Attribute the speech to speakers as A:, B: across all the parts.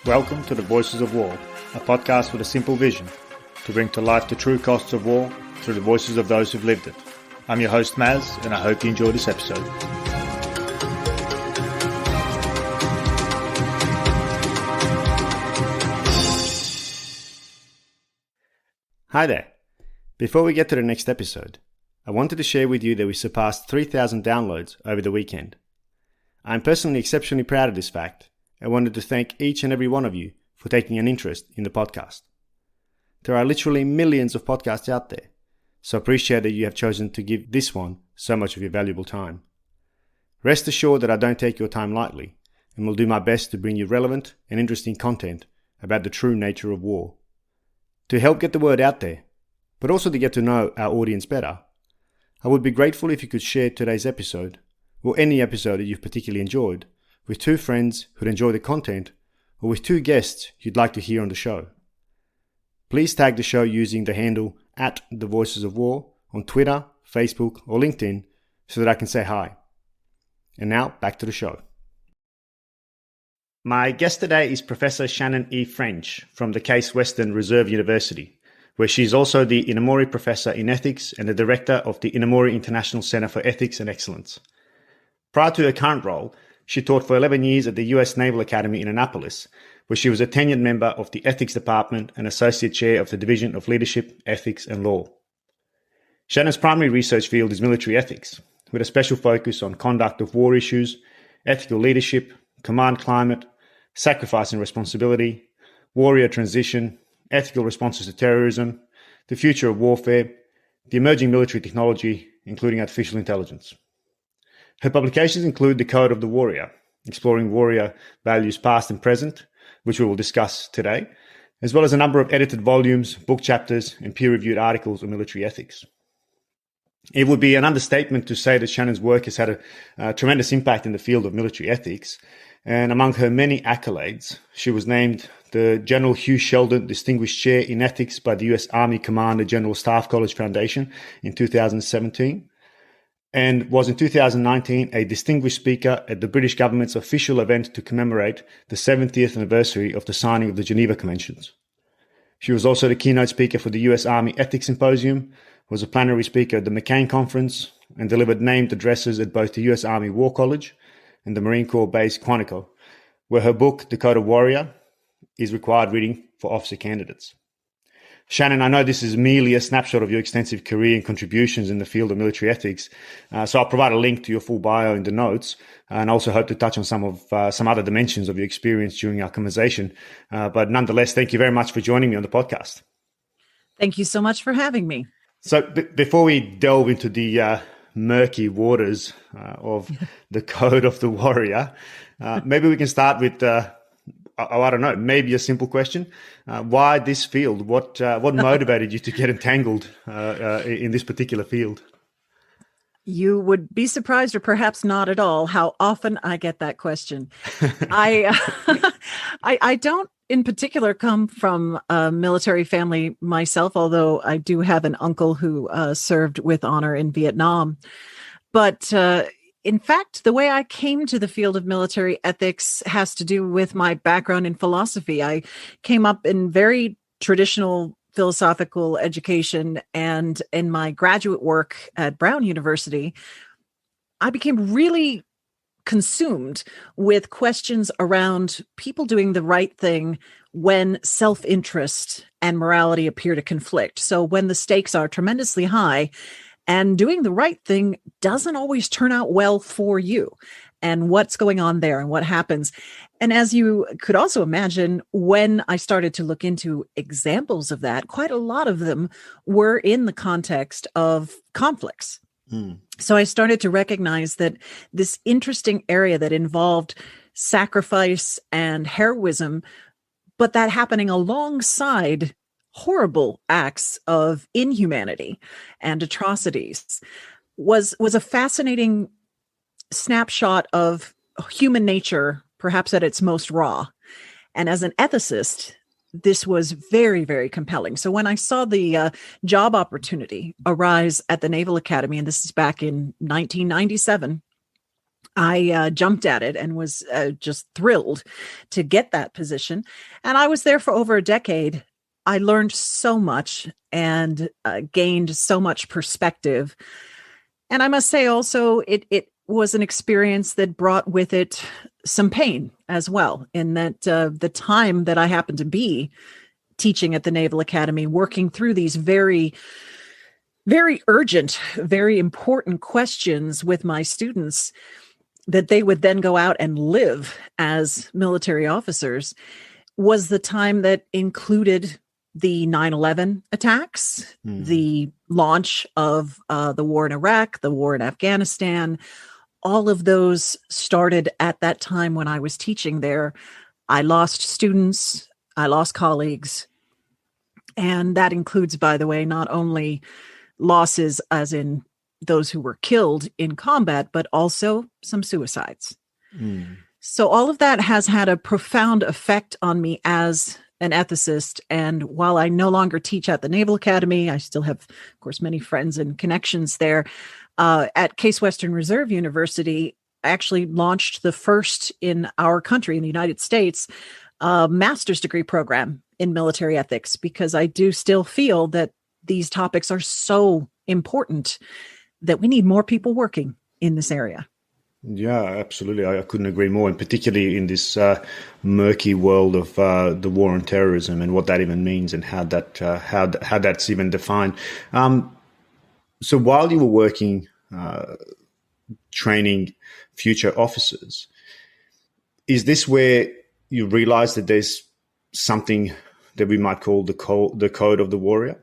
A: Welcome to the Voices of War, a podcast with a simple vision to bring to life the true costs of war through the voices of those who've lived it. I'm your host Maz, and I hope you enjoy this episode. Hi there. Before we get to the next episode, I wanted to share with you that we surpassed 3,000 downloads over the weekend. I'm personally exceptionally proud of this fact. I wanted to thank each and every one of you for taking an interest in the podcast. There are literally millions of podcasts out there, so I appreciate that you have chosen to give this one so much of your valuable time. Rest assured that I don't take your time lightly, and will do my best to bring you relevant and interesting content about the true nature of war. To help get the word out there, but also to get to know our audience better, I would be grateful if you could share today's episode, or any episode that you've particularly enjoyed, with two friends who'd enjoy the content, or with two guests you'd like to hear on the show. Please tag the show using the handle @TheVoicesOfWar on Twitter, Facebook, or LinkedIn so that I can say hi. And now, back to the show. My guest today is Professor Shannon E French from the Case Western Reserve University, where she's also the Inamori Professor in Ethics and the Director of the Inamori International Center for Ethics and Excellence. Prior to her current role, she taught for 11 years at the US Naval Academy in Annapolis, where she was a tenured member of the Ethics Department and Associate Chair of the Division of Leadership, Ethics and Law. Shannon's primary research field is military ethics, with a special focus on conduct of war issues, ethical leadership, command climate, sacrifice and responsibility, warrior transition, ethical responses to terrorism, the future of warfare, the emerging military technology, including artificial intelligence. Her publications include The Code of the Warrior, exploring warrior values past and present, which we will discuss today, as well as a number of edited volumes, book chapters, and peer-reviewed articles on military ethics. It would be an understatement to say that Shannon's work has had a tremendous impact in the field of military ethics, and among her many accolades, she was named the General Hugh Sheldon Distinguished Chair in Ethics by the US Army Commander General Staff College Foundation in 2017, and was in 2019 a distinguished speaker at the British government's official event to commemorate the 70th anniversary of the signing of the Geneva Conventions. She was also the keynote speaker for the US Army Ethics Symposium, was a plenary speaker at the McCain Conference, and delivered named addresses at both the US Army War College and the Marine Corps Base Quantico, where her book, The Code of Warrior, is required reading for officer candidates. Shannon, I know this is merely a snapshot of your extensive career and contributions in the field of military ethics, so I'll provide a link to your full bio in the notes, and also hope to touch on some other dimensions of your experience during our conversation. But nonetheless, thank you very much for joining me on the podcast.
B: Thank you so much for having me. So
A: before we delve into the murky waters of the Code of the Warrior, maybe we can start with I don't know, maybe a simple question. Why this field? What motivated you to get entangled in this particular field?
B: You would be surprised, or perhaps not at all, how often I get that question. I don't in particular come from a military family myself, although I do have an uncle who served with honor in Vietnam. But in fact, the way I came to the field of military ethics has to do with my background in philosophy. I came up in very traditional philosophical education, and in my graduate work at Brown University, I became really consumed with questions around people doing the right thing when self-interest and morality appear to conflict. So when the stakes are tremendously high, and doing the right thing doesn't always turn out well for you, and what's going on there and what happens. And as you could also imagine, when I started to look into examples of that, quite a lot of them were in the context of conflicts. So I started to recognize that this interesting area that involved sacrifice and heroism, but that happening alongside horrible acts of inhumanity and atrocities, was a fascinating snapshot of human nature, perhaps at its most raw. And as an ethicist, this was very, very compelling. So when I saw the job opportunity arise at the Naval Academy, and this is back in 1997, I jumped at it and was just thrilled to get that position. And I was there for over a decade. I learned so much and gained so much perspective. And I must say also, it was an experience that brought with it some pain as well, in that the time that I happened to be teaching at the Naval Academy, working through these very, very urgent, very important questions with my students that they would then go out and live as military officers, was the time that included the 9/11 attacks, the launch of the war in Iraq, the war in Afghanistan. All of those started at that time when I was teaching there. I lost students, I lost colleagues. And that includes, by the way, not only losses as in those who were killed in combat, but also some suicides. So all of that has had a profound effect on me as an ethicist. And while I no longer teach at the Naval Academy, I still have, of course, many friends and connections there. At Case Western Reserve University, I actually launched the first in our country, in the United States, master's degree program in military ethics, because I do still feel that these topics are so important that we need more people working in this area.
A: Yeah, absolutely. I couldn't agree more, and particularly in this murky world of the war on terrorism and what that even means and how that's even defined. So while you were working, training future officers, is this where you realized that there's something that we might call the code of the warrior?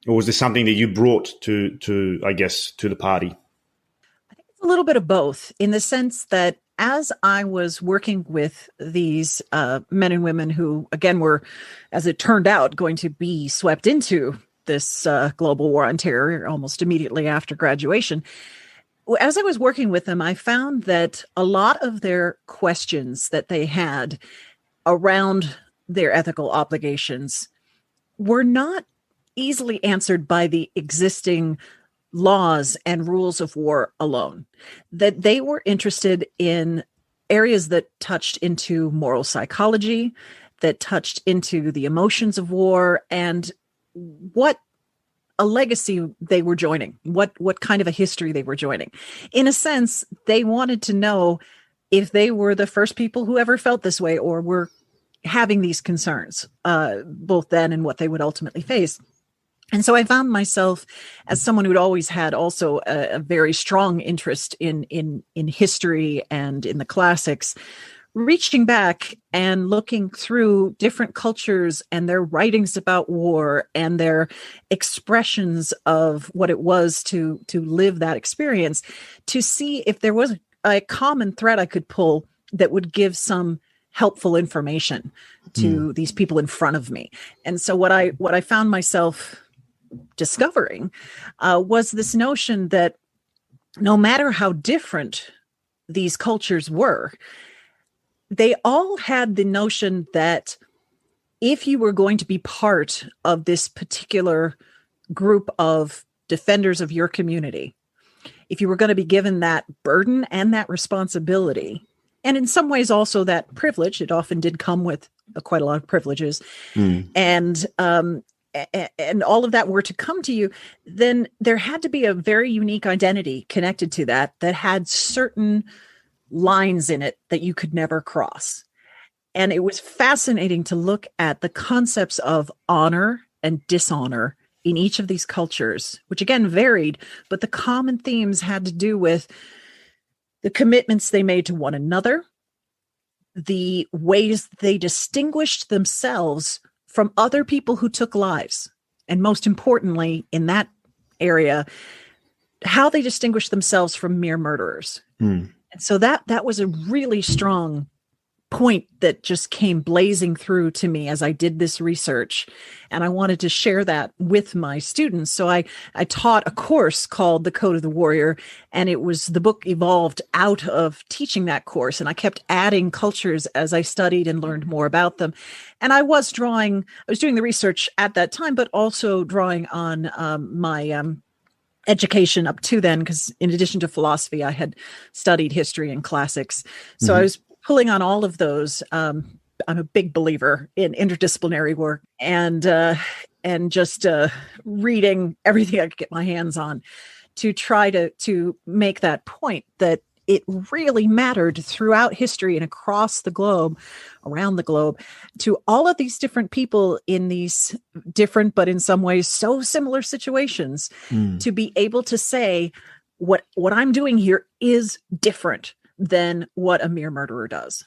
A: Or was there something that you brought to the party?
B: I think it's a little bit of both, in the sense that as I was working with these men and women who, again, were, as it turned out, going to be swept into this global war on terror almost immediately after graduation, as I was working with them, I found that a lot of their questions that they had around their ethical obligations were not easily answered by the existing laws and rules of war alone. That they were interested in areas that touched into moral psychology, that touched into the emotions of war, and what a legacy they were joining, what kind of a history they were joining. In a sense, they wanted to know if they were the first people who ever felt this way or were having these concerns, both then and what they would ultimately face. And so I found myself, as someone who'd always had also a very strong interest in history and in the classics, reaching back and looking through different cultures and their writings about war and their expressions of what it was to live that experience, to see if there was a common thread I could pull that would give some helpful information to these people in front of me. And so what I found myself discovering was this notion that no matter how different these cultures were, they all had the notion that if you were going to be part of this particular group of defenders of your community, if you were going to be given that burden and that responsibility, and in some ways also that privilege, it often did come with quite a lot of privileges, and all of that were to come to you, then there had to be a very unique identity connected to that had certain lines in it that you could never cross. And it was fascinating to look at the concepts of honor and dishonor in each of these cultures, which again varied, but the common themes had to do with the commitments they made to one another, the ways they distinguished themselves from other people who took lives, and most importantly, in that area, how they distinguished themselves from mere murderers. And so that was a really strong point that just came blazing through to me as I did this research. And I wanted to share that with my students. So I taught a course called The Code of the Warrior, and the book evolved out of teaching that course. And I kept adding cultures as I studied and learned more about them. And I was doing the research at that time, but also drawing on my education up to then, because in addition to philosophy, I had studied history and classics. So I was pulling on all of those. I'm a big believer in interdisciplinary work and just reading everything I could get my hands on to try to make that point that it really mattered throughout history and across the globe, around the globe, to all of these different people in these different, but in some ways so similar situations, to be able to say what I'm doing here is different than what a mere murderer does.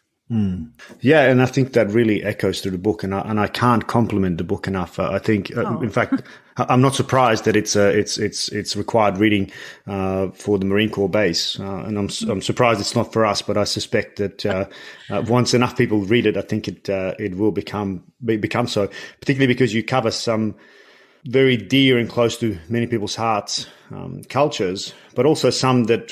A: Yeah, and I think that really echoes through the book, and I can't compliment the book enough. I think, in fact, I'm not surprised that it's required reading for the Marine Corps base, and I'm surprised it's not for us. But I suspect that once enough people read it, I think it will become so. Particularly because you cover some very dear and close to many people's hearts cultures, but also some that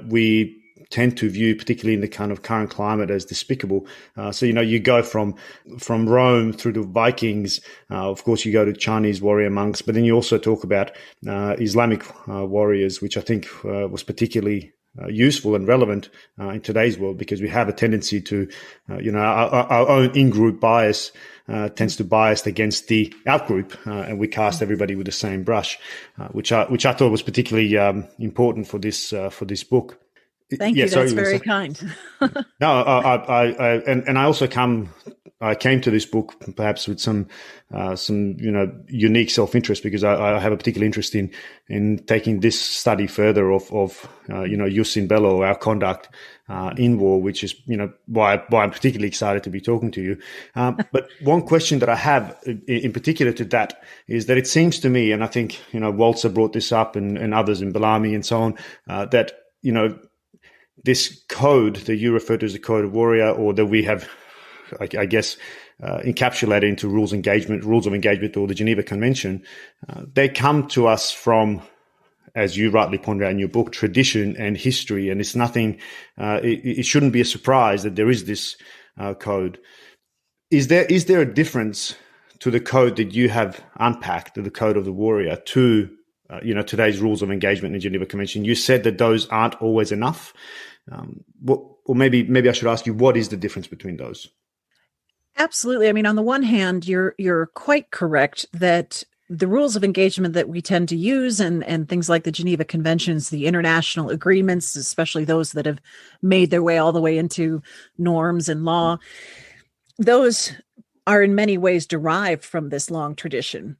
A: we tend to view, particularly in the kind of current climate, as despicable. So, you go from Rome through to Vikings. Of course, you go to Chinese warrior monks, but then you also talk about Islamic warriors, which I think was particularly useful and relevant in today's world, because we have a tendency to, our own in-group bias tends to bias against the out-group, and we cast everybody with the same brush, which I thought was particularly important for this book.
B: Thank you. That's very kind.
A: No, I came to this book perhaps with some unique self-interest, because I have a particular interest in taking this study further of jus in bello, our conduct in war, which is why I'm particularly excited to be talking to you. But one question that I have in particular to that is that it seems to me, and I think Walzer brought this up and others in Bellamy and so on, that this code that you refer to as the Code of Warrior, or that we have, I guess, encapsulated into rules of engagement, or the Geneva Convention, they come to us from, as you rightly pointed out in your book, tradition and history, and it's nothing. It shouldn't be a surprise that there is this code. Is there a difference to the code that you have unpacked, the Code of the Warrior, to today's rules of engagement in the Geneva Convention? You said that those aren't always enough. Or maybe I should ask you, what is the difference between those?
B: Absolutely. I mean, on the one hand, you're quite correct that the rules of engagement that we tend to use and things like the Geneva Conventions, the international agreements, especially those that have made their way all the way into norms and law, those are in many ways derived from this long tradition.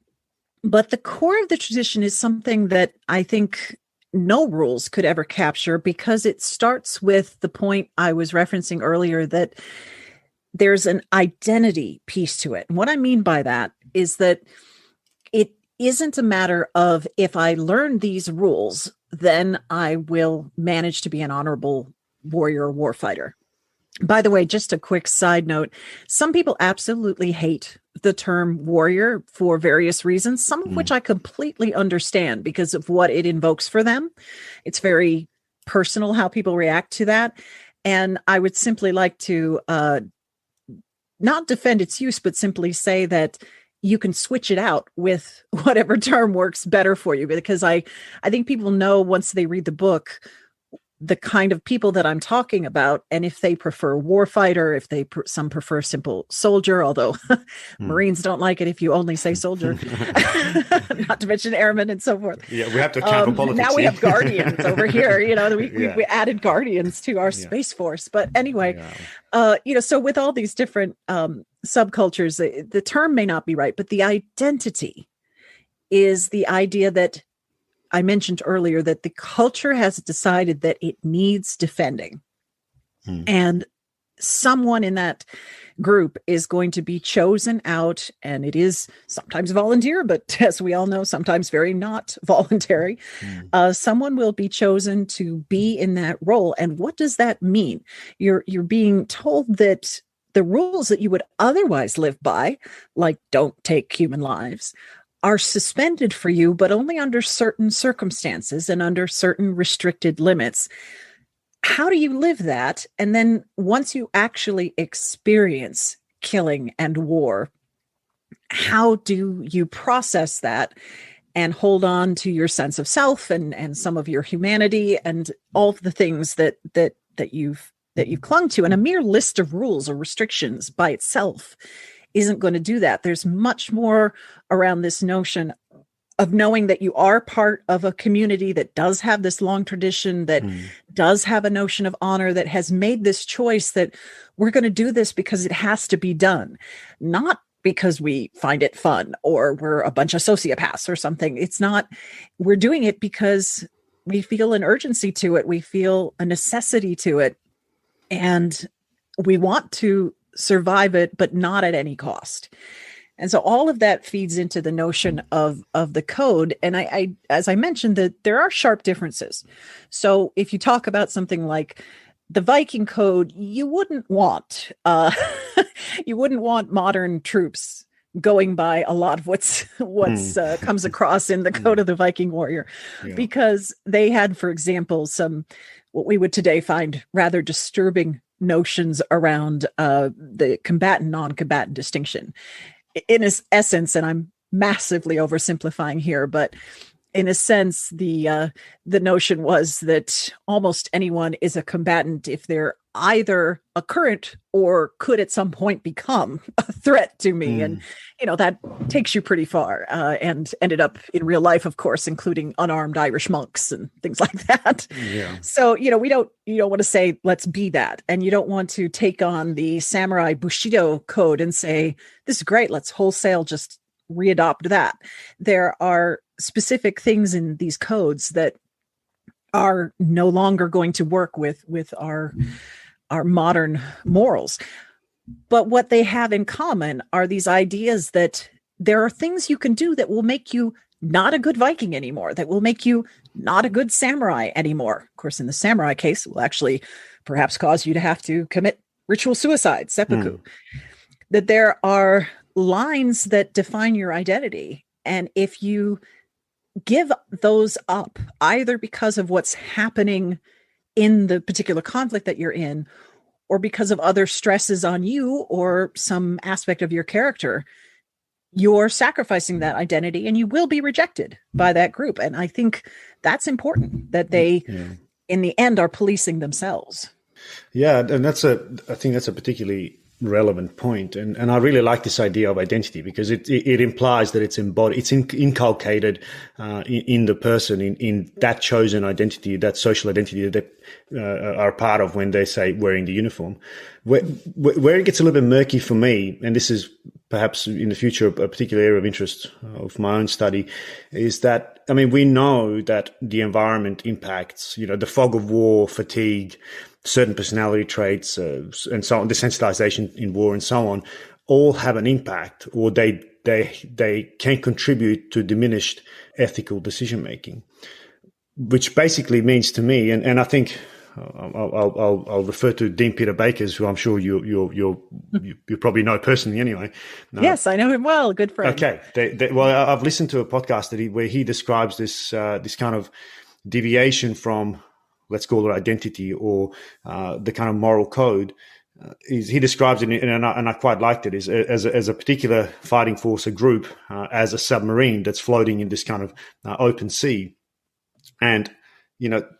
B: But the core of the tradition is something that I think no rules could ever capture, because it starts with the point I was referencing earlier, that there's an identity piece to it. And what I mean by that is that it isn't a matter of, if I learn these rules, then I will manage to be an honorable warrior or warfighter. By the way, just a quick side note, some people absolutely hate the term warrior for various reasons, some of which I completely understand because of what it invokes for them. It's very personal how people react to that. And I would simply like to not defend its use, but simply say that you can switch it out with whatever term works better for you. Because I think people know, once they read the book, the kind of people that I'm talking about, and if they prefer warfighter, if some prefer simple soldier, although Marines don't like it if you only say soldier, not to mention airmen and so forth.
A: Yeah, we have to account for politics.
B: Now we have guardians over here. We added guardians to our Space Force. But anyway, so with all these different subcultures, the term may not be right, but the identity is the idea that I mentioned earlier, that the culture has decided that it needs defending. And someone in that group is going to be chosen out, and it is sometimes volunteer, but as we all know, sometimes very not voluntary. Someone will be chosen to be in that role. And what does that mean? You're being told that the rules that you would otherwise live by, like don't take human lives, are suspended for you, but only under certain circumstances and under certain restricted limits. How do you live that? And then once you actually experience killing and war, how do you process that and hold on to your sense of self and some of your humanity and all of the things that you've clung to. And a mere list of rules or restrictions by itself isn't going to do that. There's much more around this notion of knowing that you are part of a community that does have this long tradition, that does have a notion of honor, that has made this choice that we're going to do this because it has to be done, not because we find it fun or we're a bunch of sociopaths or something. It's not, we're doing it because we feel an urgency to it. We feel a necessity to it. And we want to survive it, but not at any cost. And so all of that feeds into the notion of the code. And I as I mentioned, that there are sharp differences. So if you talk about something like the Viking Code, you wouldn't want modern troops going by a lot of what's comes across in the Code of the Viking Warrior, because they had, for example, some what we would today find rather disturbing notions around the combatant non-combatant distinction. In its essence, and I'm massively oversimplifying here, but in a sense, the notion was that almost anyone is a combatant if they're either a current or could at some point become a threat to me. And, that takes you pretty far and ended up in real life, of course, including unarmed Irish monks and things like that. Yeah. So, you don't want to say, let's be that. And you don't want to take on the samurai Bushido code and say, this is great, let's wholesale just readopt that. There are specific things in these codes that are no longer going to work with our modern morals. But what they have in common are these ideas that there are things you can do that will make you not a good Viking anymore, that will make you not a good samurai anymore. Of course, in the samurai case, it will actually perhaps cause you to have to commit ritual suicide, seppuku. That there are lines that define your identity. And if you give those up, either because of what's happening in the particular conflict that you're in, or because of other stresses on you or some aspect of your character, you're sacrificing that identity and you will be rejected by that group. And I think that's important, that they, in the end, are policing themselves.
A: Yeah, and I think that's a particularly relevant point. And I really like this idea of identity because it implies that it's embodied, it's inculcated in the person, in that chosen identity, that social identity that they are part of when they say wearing the uniform. Where it gets a little bit murky for me, and this is perhaps in the future a particular area of interest of my own study, is that, we know that the environment impacts, the fog of war, fatigue, certain personality traits, and so on, desensitization in war and so on, all have an impact, or they can contribute to diminished ethical decision making, which basically means to me, and I think I'll refer to Dean Peter Bakers, who I'm sure you probably know personally anyway.
B: Yes, I know him well. Good friend.
A: Okay. Well, I've listened to a podcast where he describes this kind of deviation from, let's call it identity, or the kind of moral code. He describes it, and I quite liked it, as a particular fighting force, a group, as a submarine that's floating in this kind of open sea. And,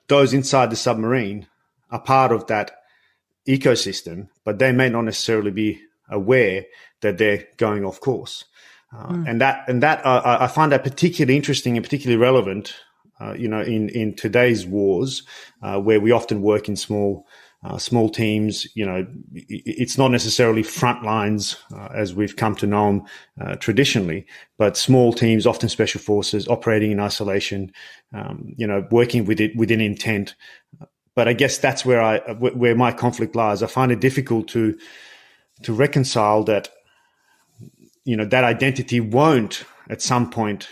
A: those inside the submarine are part of that ecosystem, but they may not necessarily be aware that they're going off course. And that I find that particularly interesting and particularly relevant in today's wars, where we often work in small teams. It's not necessarily front lines as we've come to know them traditionally, but small teams, often special forces, operating in isolation, working within intent. But I guess that's where my conflict lies. I find it difficult to reconcile that, that identity won't at some point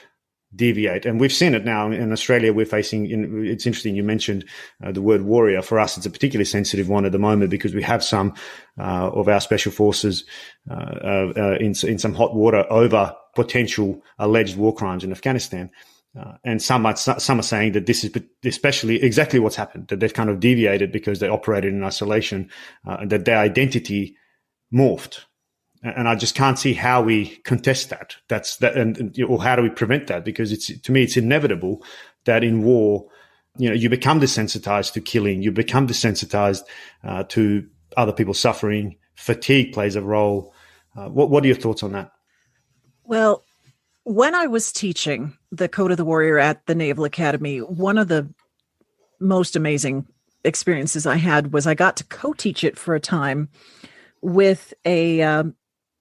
A: deviate. And we've seen it now in Australia. We're facing, it's interesting you mentioned the word warrior. For us, it's a particularly sensitive one at the moment because we have some of our special forces in some hot water over potential alleged war crimes in Afghanistan. And some are saying that this is especially exactly what's happened, that they've kind of deviated because they operated in isolation, and that their identity morphed. And I just can't see how we contest that. Or how do we prevent that? Because to me, it's inevitable that in war, you become desensitized to killing. You become desensitized to other people suffering. Fatigue plays a role. What are your thoughts on that?
B: Well, when I was teaching the Code of the Warrior at the Naval Academy, one of the most amazing experiences I had was I got to co-teach it for a time with a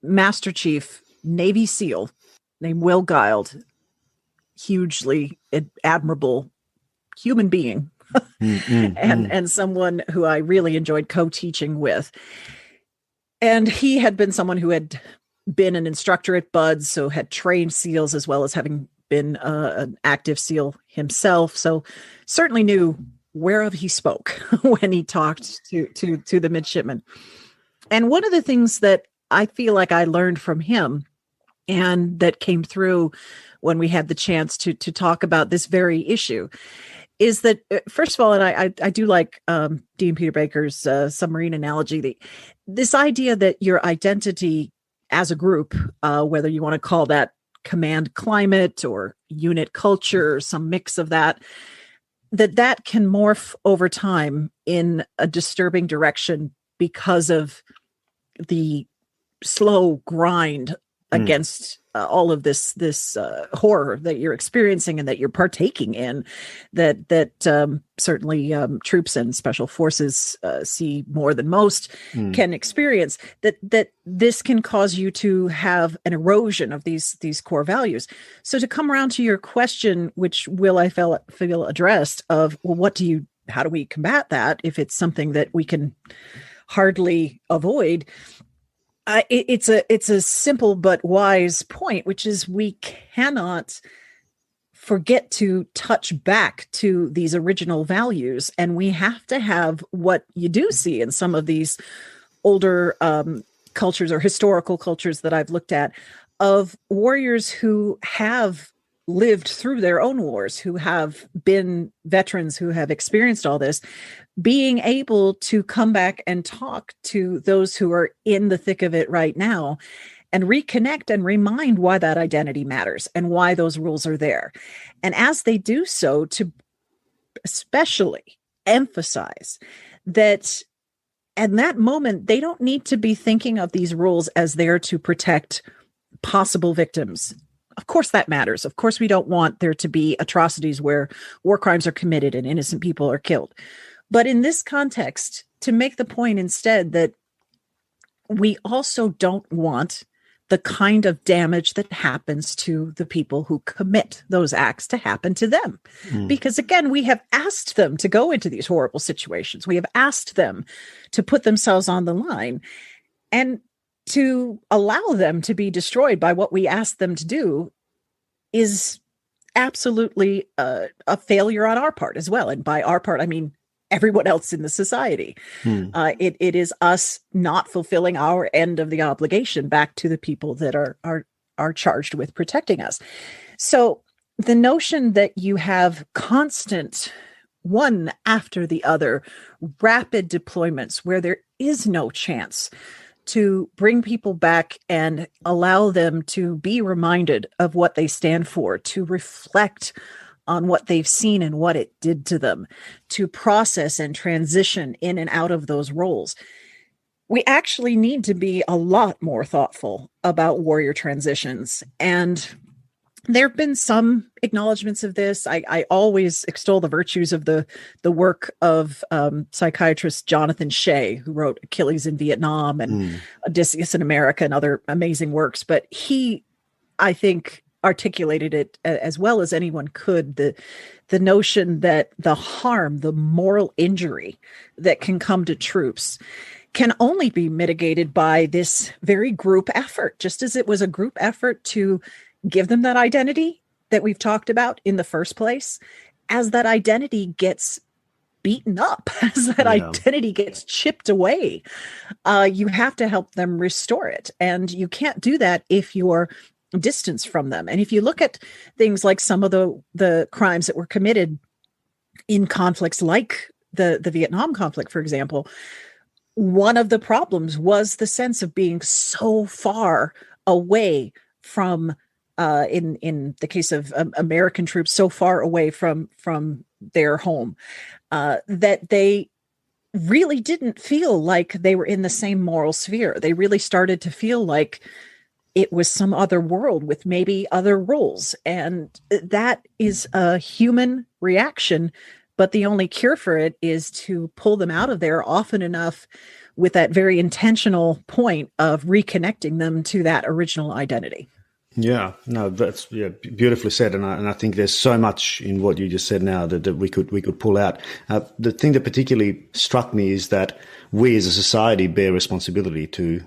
B: Master Chief Navy SEAL named Will Guild, hugely admirable human being, and someone who I really enjoyed co-teaching with. And he had been someone who had been an instructor at BUD/S, so had trained SEALs as well as having been an active SEAL himself. So certainly knew whereof he spoke when he talked to the midshipmen. And one of the things that I feel like I learned from him, and that came through when we had the chance to talk about this very issue, is that, first of all, and I do like Dean Peter Baker's submarine analogy, this idea that your identity as a group, whether you want to call that command climate or unit culture or some mix of that can morph over time in a disturbing direction because of the slow grind against all of this horror that you're experiencing and that you're partaking in, that certainly troops and special forces see more than most can experience, that this can cause you to have an erosion of these core values. So to come around to your question, which I feel addressed, of, well, how do we combat that if it's something that we can hardly avoid? It's a simple but wise point, which is we cannot forget to touch back to these original values. And we have to have what you do see in some of these older cultures or historical cultures that I've looked at, of warriors who have lived through their own wars, who have been veterans, who have experienced all this, being able to come back and talk to those who are in the thick of it right now and reconnect and remind why that identity matters and why those rules are there. And as they do so, to especially emphasize that at that moment, they don't need to be thinking of these rules as there to protect possible victims. Of course, that matters. Of course, we don't want there to be atrocities where war crimes are committed and innocent people are killed. But in this context, to make the point instead that we also don't want the kind of damage that happens to the people who commit those acts to happen to them. Because again, we have asked them to go into these horrible situations. We have asked them to put themselves on the line, and to allow them to be destroyed by what we asked them to do is absolutely a failure on our part as well. And by our part, I mean everyone else in the society. It is us not fulfilling our end of the obligation back to the people that are charged with protecting us. So the notion that you have constant, one after the other, rapid deployments where there is no chance to bring people back and allow them to be reminded of what they stand for, to reflect on what they've seen and what it did to them, to process and transition in and out of those roles. We actually need to be a lot more thoughtful about warrior transitions. And there have been some acknowledgments of this. I always extol the virtues of the work of psychiatrist Jonathan Shea, who wrote Achilles in Vietnam and Odysseus in America and other amazing works. But he, I think, articulated it as well as anyone could, the notion that the harm, the moral injury that can come to troops can only be mitigated by this very group effort, just as it was a group effort to give them that identity that we've talked about in the first place. As that identity gets beaten up, as that identity gets chipped away, you have to help them restore it. And you can't do that if you're distance from them. And if you look at things like some of the crimes that were committed in conflicts like the Vietnam conflict, for example, one of the problems was the sense of being so far away from, in the case of American troops, so far away from their home, that they really didn't feel like they were in the same moral sphere. They really started to feel like it was some other world with maybe other rules. And that is a human reaction, but the only cure for it is to pull them out of there often enough with that very intentional point of reconnecting them to that original identity.
A: Yeah, no, that's beautifully said, and I think there's so much in what you just said now that we could pull out. The thing that particularly struck me is that we as a society bear responsibility to,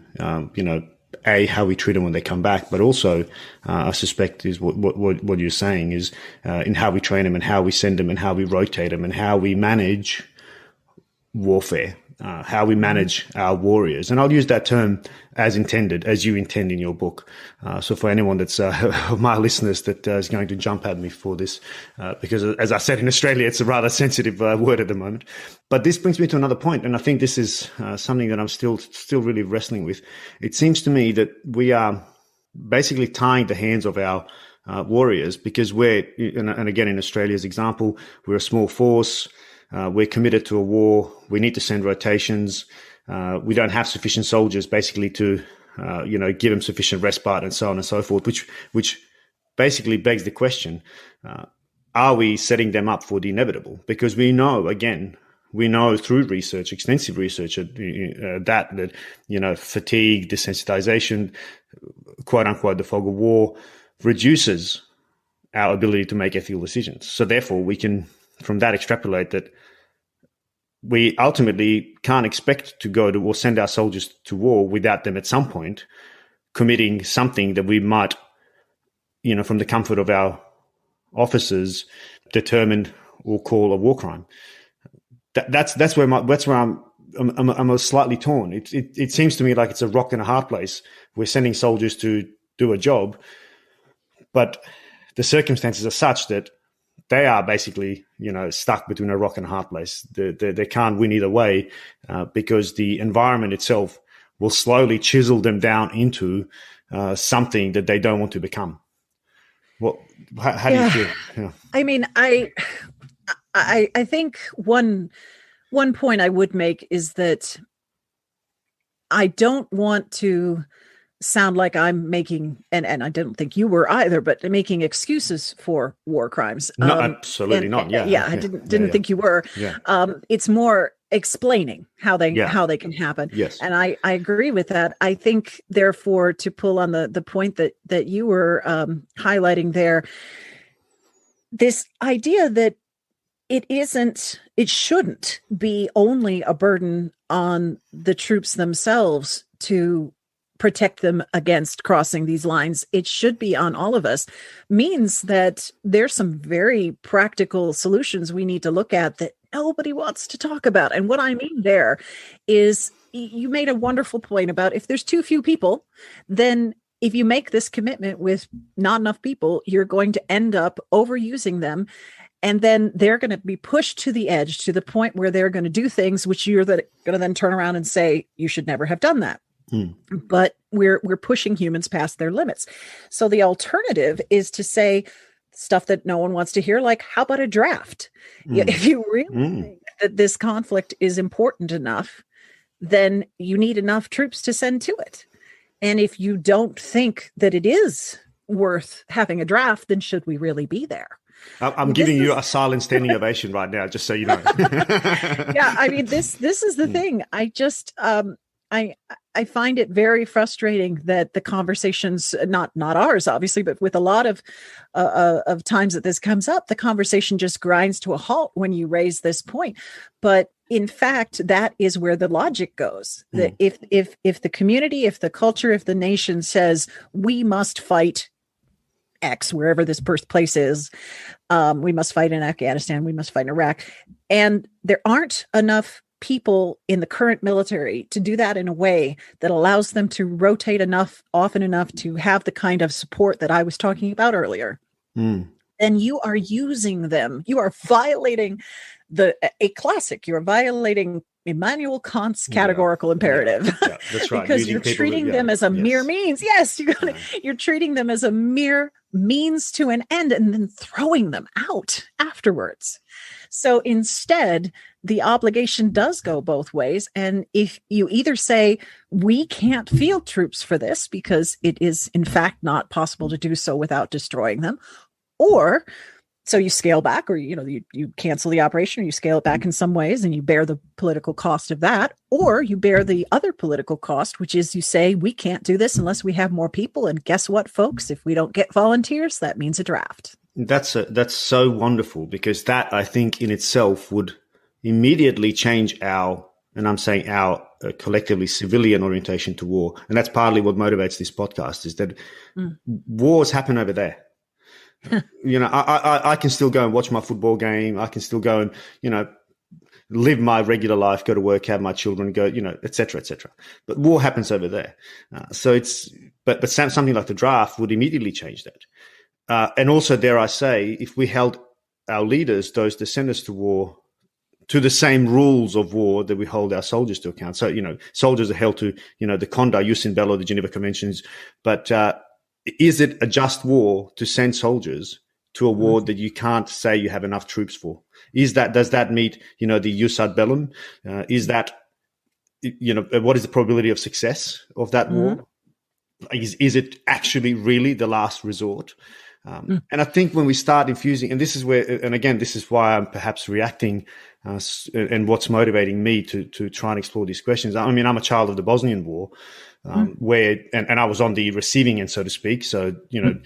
A: how we treat them when they come back, but also, I suspect is what you're saying is in how we train them and how we send them and how we rotate them and how we manage warfare. How we manage our warriors. And I'll use that term as intended, as you intend in your book. So for anyone that's my listeners that is going to jump at me for this, because as I said, in Australia, it's a rather sensitive word at the moment. But this brings me to another point, and I think this is something that I'm still really wrestling with. It seems to me that we are basically tying the hands of our warriors because and again, in Australia's example, we're a small force. We're committed to a war. We need to send rotations. We don't have sufficient soldiers, basically, to, give them sufficient respite and so on and so forth, which basically begs the question, are we setting them up for the inevitable? Because we know through research, extensive research, that fatigue, desensitization, quote unquote, the fog of war reduces our ability to make ethical decisions. So therefore, we can from that extrapolate that we ultimately can't expect to go to or send our soldiers to war without them at some point committing something that we might, from the comfort of our officers, determine or call a war crime. That's where I'm slightly torn. It seems to me like it's a rock and a hard place. We're sending soldiers to do a job, but the circumstances are such that they are basically, stuck between a rock and a hard place. They can't win either way because the environment itself will slowly chisel them down into something that they don't want to become. How do you feel? Yeah.
B: I mean, I think one point I would make is that I don't want to sound like I'm making, and I didn't think you were either, but making excuses for war crimes.
A: No, absolutely not. Yeah.
B: I didn't think you were.
A: Yeah.
B: It's more explaining how they can happen.
A: Yes.
B: And I agree with that. I think, therefore, to pull on the point that you were highlighting there, this idea that it shouldn't be only a burden on the troops themselves to protect them against crossing these lines. It should be on all of us, means that there's some very practical solutions we need to look at that nobody wants to talk about. And what I mean there is, you made a wonderful point about if there's too few people, then if you make this commitment with not enough people, you're going to end up overusing them. And then they're going to be pushed to the edge to the point where they're going to do things which you're going to then turn around and say, you should never have done that. But we're pushing humans past their limits. So the alternative is to say stuff that no one wants to hear, like, how about a draft? If you really think that this conflict is important enough, then you need enough troops to send to it. And if you don't think that it is worth having a draft, then should we really be there?
A: I'm giving you a silent standing ovation right now, just so you know.
B: Yeah, I mean, this is the thing. I just I find it very frustrating that the conversations, not ours, obviously, but with a lot of times that this comes up, the conversation just grinds to a halt when you raise this point. But in fact, that is where the logic goes. That if the community, if the culture, if the nation says we must fight X, wherever this birthplace is, we must fight in Afghanistan, we must fight in Iraq, and there aren't enough people in the current military to do that in a way that allows them to rotate often enough to have the kind of support that I was talking about earlier, then you are using them. You are violating a classic. You're violating Immanuel Kant's categorical imperative.
A: Yeah, that's right.
B: Because you're treating them as a mere means. Yes, you're treating them as a mere means to an end and then throwing them out afterwards. So instead, the obligation does go both ways. And if you either say, we can't field troops for this because it is in fact not possible to do so without destroying them, or so you scale back, or you cancel the operation, or you scale it back in some ways and you bear the political cost of that, or you bear the other political cost, which is you say, we can't do this unless we have more people. And guess what, folks? If we don't get volunteers, that means a draft.
A: That's so wonderful, because that, I think, in itself would immediately change our collectively civilian orientation to war. And that's partly what motivates this podcast, is that wars happen over there. I can still go and watch my football game. I can still go and, live my regular life, go to work, have my children, go, et cetera, et cetera. But war happens over there. But something like the draft would immediately change that. And also, dare I say, if we held our leaders, those that send us to war, to the same rules of war that we hold our soldiers to account. So, soldiers are held to, the Conda, Jus in Bello, the Geneva Conventions. But is it a just war to send soldiers to a war that you can't say you have enough troops for? Does that meet, the jus ad bellum? Is that, what is the probability of success of that war? Is it actually really the last resort? And I think when we start infusing, and this is why I'm perhaps reacting, and what's motivating me to try and explore these questions. I mean, I'm a child of the Bosnian War, where I was on the receiving end, so to speak. So, the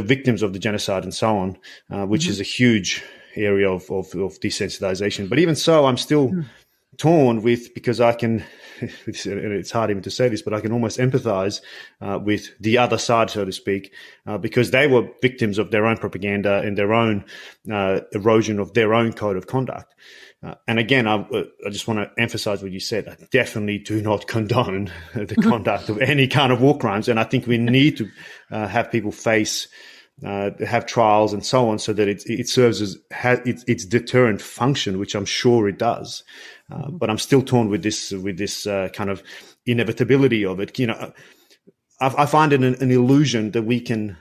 A: victims of the genocide and so on, which is a huge area of desensitization. But even so, I'm still torn because I can, it's hard even to say this, but I can almost empathize with the other side, so to speak, because they were victims of their own propaganda and their own erosion of their own code of conduct. And again, I just want to emphasize what you said. I definitely do not condone the conduct of any kind of war crimes. And I think we need to have people have trials and so on, so that it serves as its deterrent function, which I'm sure it does. But I'm still torn with this kind of inevitability of it. I find it an illusion that we can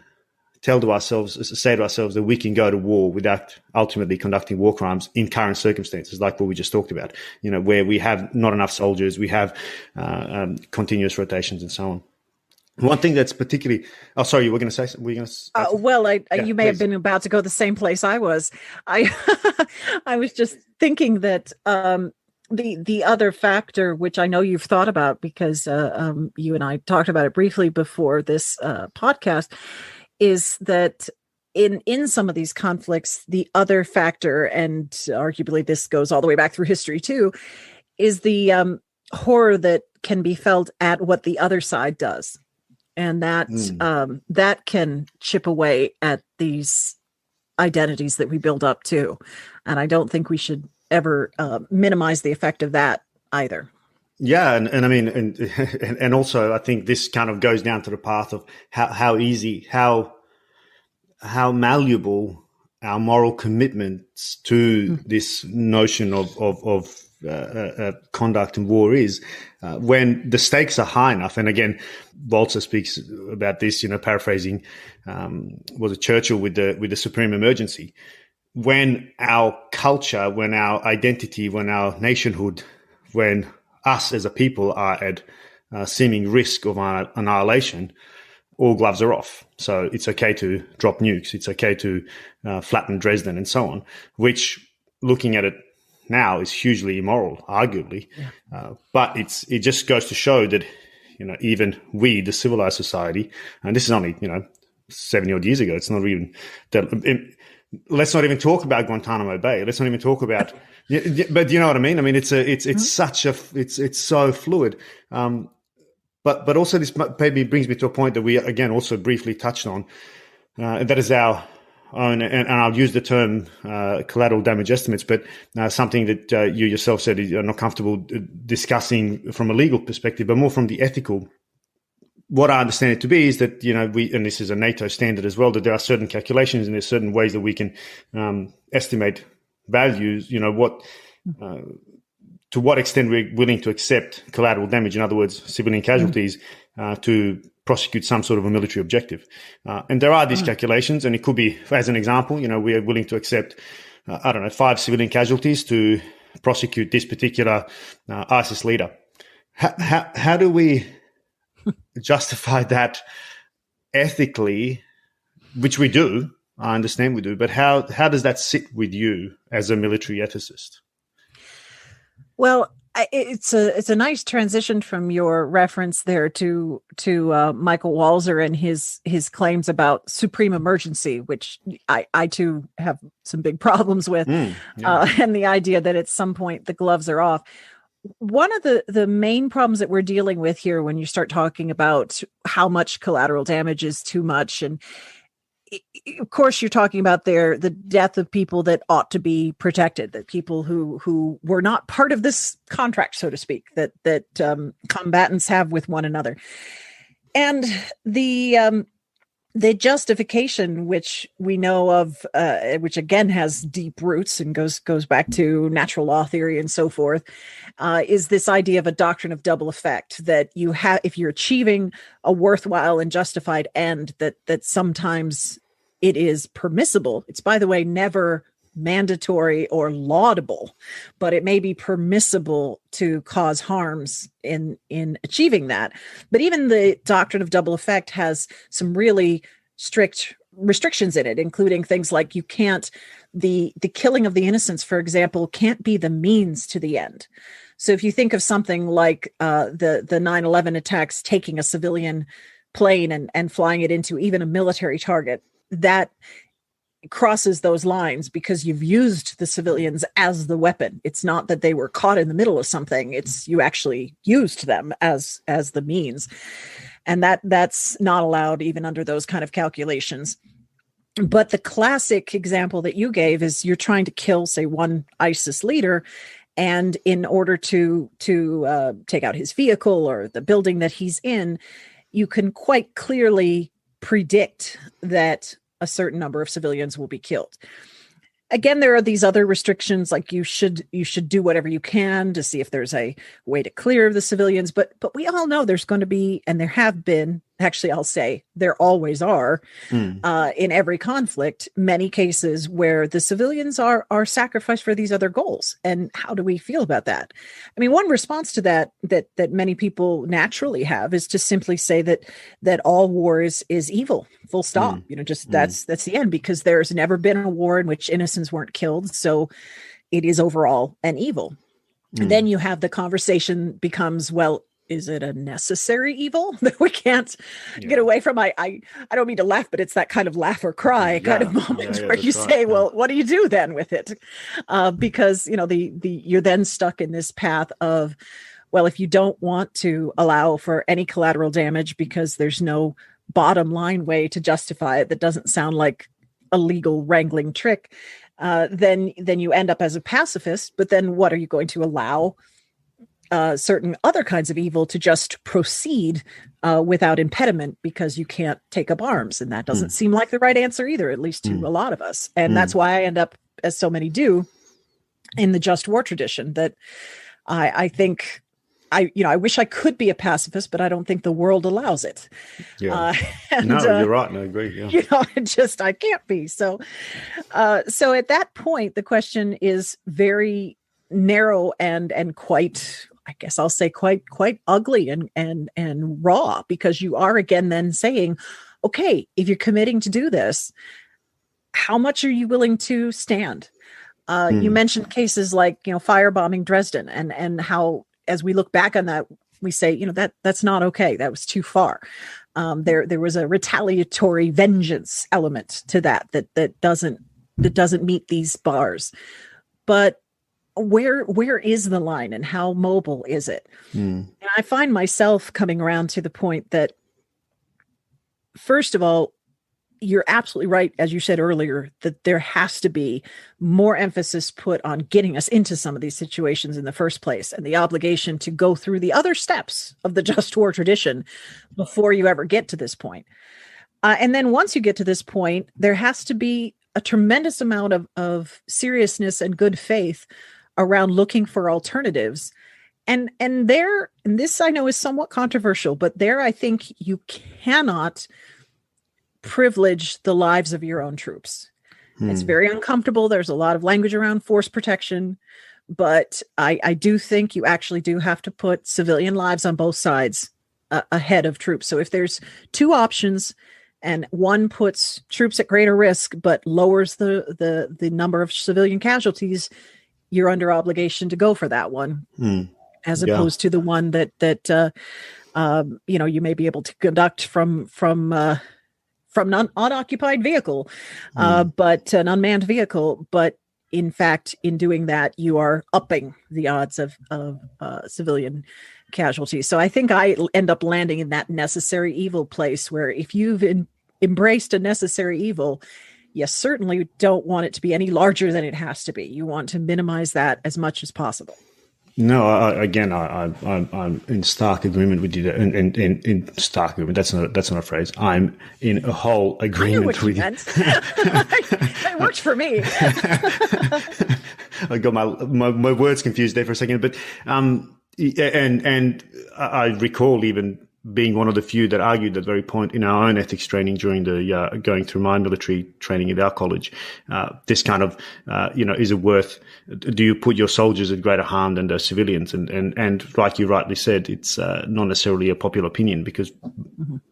A: say to ourselves that we can go to war without ultimately conducting war crimes in current circumstances, like what we just talked about, where we have not enough soldiers, we have continuous rotations and so on. One thing that's particularly, sorry, you were going to say,
B: you may have been about to go the same place I was. I was just thinking that the other factor, which I know you've thought about because you and I talked about it briefly before this podcast, is that in some of these conflicts, the other factor, and arguably this goes all the way back through history too, is the horror that can be felt at what the other side does. And that can chip away at these identities that we build up too. And I don't think we should ever minimize the effect of that either.
A: Yeah, and I mean, and also I think this kind of goes down to the path of how malleable our moral commitments to this notion of conduct in war is, when the stakes are high enough. And again, Walzer speaks about this, paraphrasing, was it Churchill with the supreme emergency? When our culture, when our identity, when our nationhood, when us as a people are at seeming risk of annihilation, all gloves are off. So it's okay to drop nukes. It's okay to flatten Dresden and so on, which, looking at it now, is hugely immoral, arguably. But it just goes to show that, even we, the civilized society, and this is only, 70 odd years ago, it's not even that. Let's not even talk about Guantanamo Bay. Let's not even talk about, but you know what I mean? I mean, it's so fluid. But also this maybe brings me to a point that we, again, also briefly touched on, that is our own, and I'll use the term collateral damage estimates, but something that you yourself said you're not comfortable discussing from a legal perspective, but more from the ethical. What I understand it to be is that, and this is a NATO standard as well, that there are certain calculations and there's certain ways that we can estimate values, what to what extent we're willing to accept collateral damage, in other words, civilian casualties, to prosecute some sort of a military objective. And there are these calculations, and it could be, as an example, we are willing to accept, 5 civilian casualties to prosecute this particular ISIS leader. How do we justify that ethically, which we do? I understand we do, but how does that sit with you as a military ethicist?
B: Well, it's a nice transition from your reference there to Michael Walzer and his claims about supreme emergency, which I too have some big problems with, and the idea that at some point the gloves are off. One of the main problems that we're dealing with here when you start talking about how much collateral damage is too much, and of course you're talking about the death of people that ought to be protected, that people who were not part of this contract, so to speak, that combatants have with one another. And the justification, which we know of, which again has deep roots and goes back to natural law theory and so forth, is this idea of a doctrine of double effect, that you have, if you're achieving a worthwhile and justified end, that sometimes it is permissible. It's, by the way, never mandatory or laudable, but it may be permissible to cause harms in achieving that. But even the doctrine of double effect has some really strict restrictions in it, including things like you can't, the killing of the innocents, for example, can't be the means to the end. So if you think of something like the 9/11 attacks, taking a civilian plane and flying it into even a military target, that crosses those lines because you've used the civilians as the weapon. It's not that they were caught in the middle of something. It's you actually used them as the means. And that's not allowed even under those kind of calculations. But the classic example that you gave is you're trying to kill, say, one ISIS leader, and in order to take out his vehicle or the building that he's in, you can quite clearly predict that a certain number of civilians will be killed. Again, there are these other restrictions, like you should do whatever you can to see if there's a way to clear the civilians. But we all know there's going to be, and there have been, actually, I'll say there always are, in every conflict, many cases where the civilians are sacrificed for these other goals. And how do we feel about that? I mean, one response to that many people naturally have is to simply say that all war is evil, full stop. That's the end, because there's never been a war in which innocents weren't killed. So it is overall an evil. And then you have the conversation becomes, well, is it a necessary evil that we can't get away from? I don't mean to laugh, but it's that kind of laugh or cry kind of moment where you say, well, what do you do then with it? Because, you're then stuck in this path of, well, if you don't want to allow for any collateral damage because there's no bottom line way to justify it that doesn't sound like a legal wrangling trick, then you end up as a pacifist. But then what are you going to allow certain other kinds of evil to just proceed without impediment because you can't take up arms? And that doesn't seem like the right answer either, at least to a lot of us. And that's why I end up, as so many do, in the just war tradition, that I think I wish I could be a pacifist, but I don't think the world allows it.
A: Yeah. You're right. No, I agree. Yeah.
B: I can't be. So at that point, the question is very narrow and quite, I guess I'll say quite ugly and raw, because you are again then saying, okay, if you're committing to do this, how much are you willing to stand? You mentioned cases like, firebombing Dresden and how, as we look back on that, we say, that's not okay. That was too far. There was a retaliatory vengeance element to that doesn't meet these bars. But where is the line and how mobile is it? And I find myself coming around to the point that, first of all, you're absolutely right, as you said earlier, that there has to be more emphasis put on getting us into some of these situations in the first place, and the obligation to go through the other steps of the just war tradition before you ever get to this point. And then once you get to this point, there has to be a tremendous amount of seriousness and good faith around looking for alternatives. And this I know is somewhat controversial, but there I think you cannot privilege the lives of your own troops. It's very uncomfortable. There's a lot of language around force protection, but I do think you actually do have to put civilian lives on both sides ahead of troops. So if there's two options and one puts troops at greater risk but lowers the number of civilian casualties, you're under obligation to go for that one, as opposed to the one that you may be able to conduct from an unoccupied vehicle, but an unmanned vehicle. But in fact, in doing that, you are upping the odds of civilian casualties. So I think I end up landing in that necessary evil place where if you've embraced a necessary evil, you certainly don't want it to be any larger than it has to be. You want to minimize that as much as possible.
A: No, I'm in stark agreement with you. In stark agreement, that's not a phrase. I'm in a whole agreement with you.
B: It worked for me.
A: I got my words confused there for a second, but and I recall even being one of the few that argued that very point in our own ethics training during the going through my military training at our college. This kind of is it worth? Do you put your soldiers at greater harm than the civilians? And like you rightly said, it's not necessarily a popular opinion because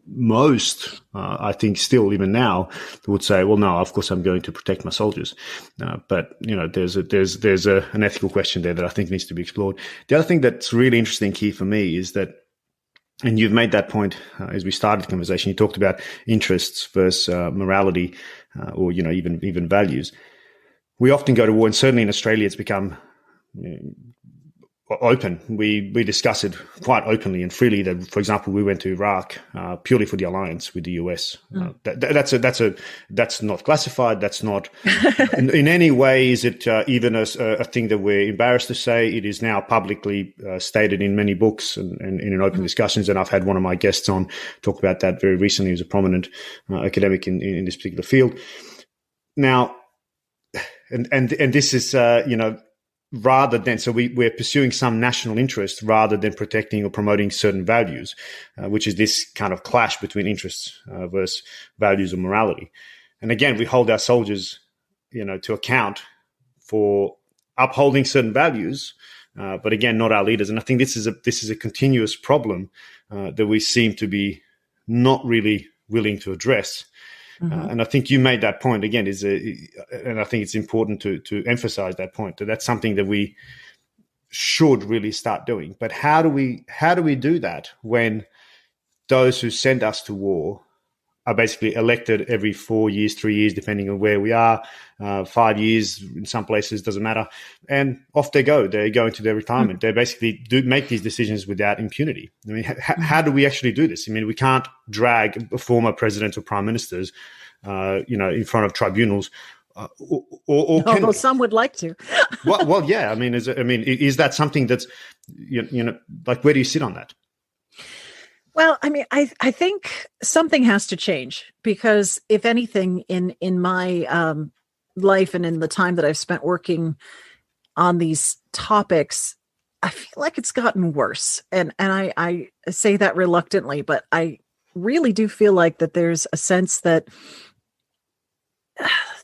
A: most, I think, still even now would say, well, no, of course I'm going to protect my soldiers. But there's an ethical question there that I think needs to be explored. The other thing that's really interesting, Keith, for me is that. And you've made that point as we started the conversation. You talked about interests versus morality, or even values. We often go to war, and certainly in Australia, it's become open. We discuss it quite openly and freely. That, for example, we went to Iraq purely for the alliance with the US. That's not classified. That's not in any way is it even a thing that we're embarrassed to say. It is now publicly stated in many books and in open discussions. And I've had one of my guests on talk about that very recently. He was a prominent academic in this particular field. Now, and this is rather than, so we're pursuing some national interest rather than protecting or promoting certain values, which is this kind of clash between interests versus values or morality. And again, we hold our soldiers, to account for upholding certain values, but again, not our leaders. And I think this is a continuous problem that we seem to be not really willing to address. And I think you made that point again. And I think it's important to emphasize that point. That's something that we should really start doing. But how do we do that when those who send us to war are basically elected every 4 years, 3 years, depending on where we are, 5 years in some places, doesn't matter, and off they go. They go into their retirement. They basically do make these decisions without impunity. I mean, how do we actually do this? I mean, we can't drag former presidents or prime ministers, in front of tribunals.
B: Although some would like to.
A: well, yeah. I mean, is that something that's, like, where do you sit on that?
B: Well, I mean, I think something has to change because if anything in my life and in the time that I've spent working on these topics, I feel like it's gotten worse. And I say that reluctantly, but I really do feel like that there's a sense that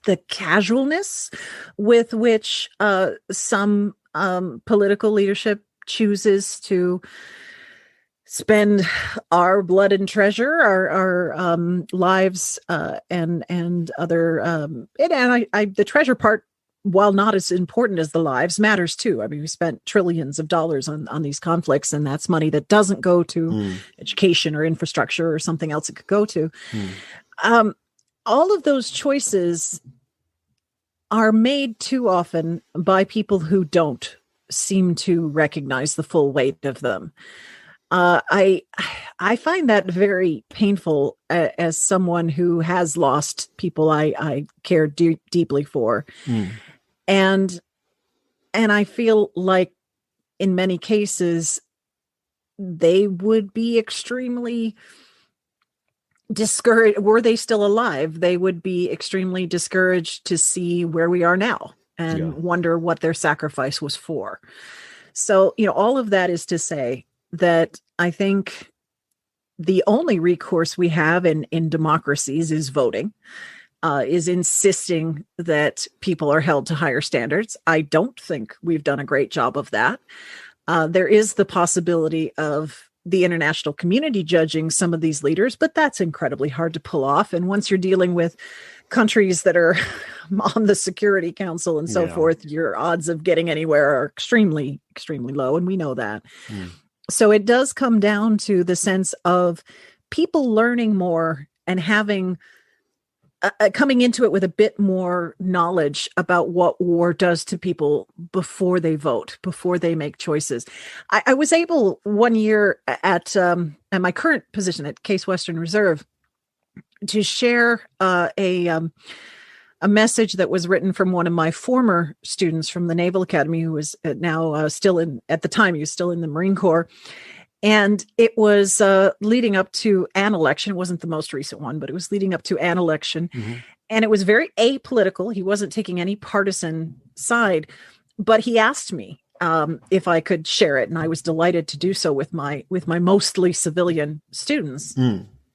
B: the casualness with which some political leadership chooses to spend our blood and treasure, our lives, and other, and the treasure part, while not as important as the lives, matters too. I mean, we spent trillions of dollars on these conflicts, and that's money that doesn't go to education or infrastructure or something else it could go to. All of those choices are made too often by people who don't seem to recognize the full weight of them. I find that very painful as someone who has lost people I care deeply for. And I feel like in many cases, they would be extremely discouraged. Were they still alive, they would be extremely discouraged to see where we are now. and wonder what their sacrifice was for. So, all of that is to say that I think the only recourse we have in democracies is voting, is insisting that people are held to higher standards. I don't think we've done a great job of that. There is the possibility of the international community judging some of these leaders, but that's incredibly hard to pull off. And once you're dealing with countries that are on the Security Council and so forth, your odds of getting anywhere are extremely, extremely low. And we know that. So it does come down to the sense of people learning more and having coming into it with a bit more knowledge about what war does to people before they vote, before they make choices. I was able one year at my current position at Case Western Reserve to share a message that was written from one of my former students from the Naval Academy, who was now still in, at the time, he was still in the Marine Corps. And it was leading up to an election. It wasn't the most recent one, but it was leading up to an election. And it was very apolitical. He wasn't taking any partisan side, but he asked me if I could share it. And I was delighted to do so with my mostly civilian students,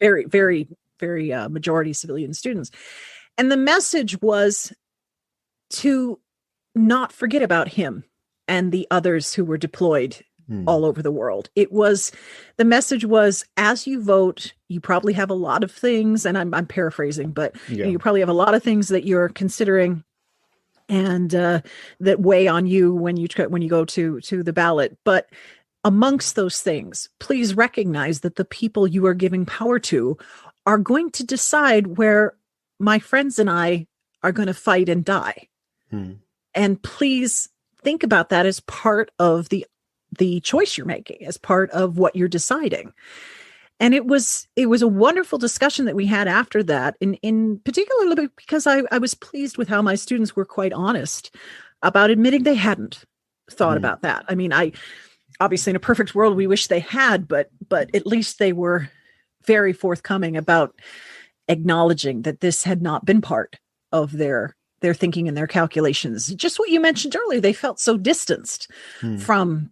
B: very, very, very majority civilian students. And the message was to not forget about him and the others who were deployed all over the world. The message was, as you vote, you probably have a lot of things, and I'm paraphrasing, but you probably have a lot of things that you're considering and that weigh on you when you go to the ballot. But amongst those things, please recognize that the people you are giving power to are going to decide where my friends and I are going to fight and die. And please think about that as part of the choice you're making, as part of what you're deciding. And it was a wonderful discussion that we had after that, in particular because I was pleased with how my students were quite honest about admitting they hadn't thought about that. I mean, obviously in a perfect world, we wish they had, but at least they were very forthcoming about acknowledging that this had not been part of their thinking and their calculations. Just what you mentioned earlier, they felt so distanced from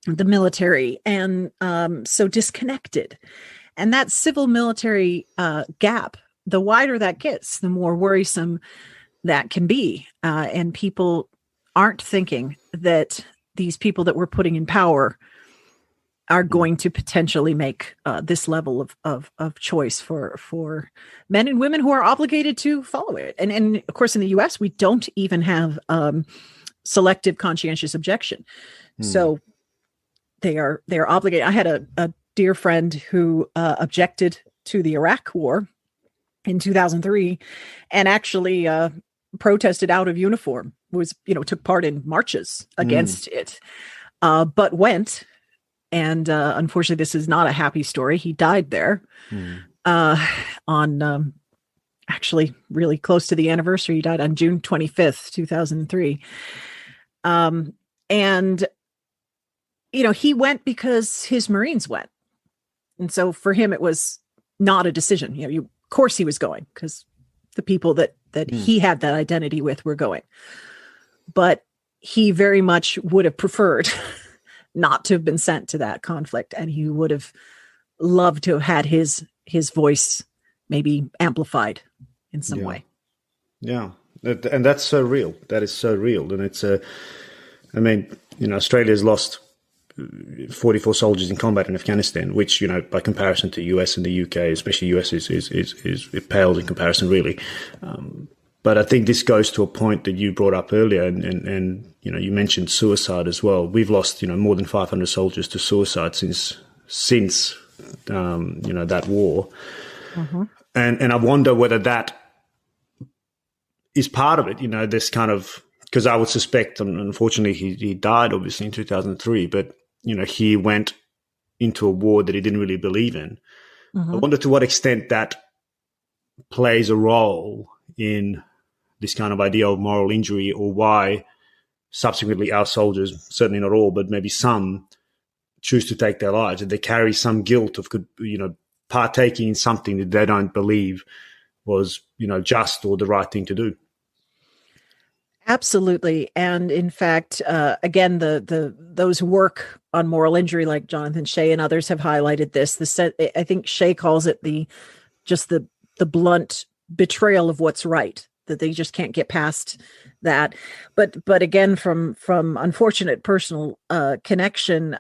B: the military and so disconnected. And that civil military gap, the wider that gets, the more worrisome that can be. And people aren't thinking that these people that we're putting in power are going to potentially make this level of choice for men and women who are obligated to follow it. And of course, in the US, we don't even have selective conscientious objection. So they are obligated. I had a dear friend who objected to the Iraq War in 2003 and actually protested out of uniform, took part in marches against it, but went. And unfortunately, this is not a happy story. He died there on actually really close to the anniversary. He died on June 25th, 2003. And he went because his Marines went. And so for him, it was not a decision. Of course he was going because the people that he had that identity with were going. But he very much would have preferred not to have been sent to that conflict. And he would have loved to have had his voice maybe amplified in some way. Yeah.
A: And that's so real. That is so real. And it's Australia's lost 44 soldiers in combat in Afghanistan, which, by comparison to US and the UK, especially US is it pales in comparison, really. But I think this goes to a point that you brought up earlier, and you mentioned suicide as well. We've lost, more than 500 soldiers to suicide since that war. And I wonder whether that is part of it, this kind of, because I would suspect, unfortunately, he died obviously in 2003, but, he went into a war that he didn't really believe in. I wonder to what extent that plays a role in this kind of idea of moral injury, or why subsequently our soldiers, certainly not all, but maybe some, choose to take their lives, and they carry some guilt of, partaking in something that they don't believe was, just or the right thing to do.
B: Absolutely. And in fact, again, those who work on moral injury, like Jonathan Shea and others, have highlighted this. I think Shea calls it the blunt betrayal of what's right, that they just can't get past that. But again, from unfortunate personal connection,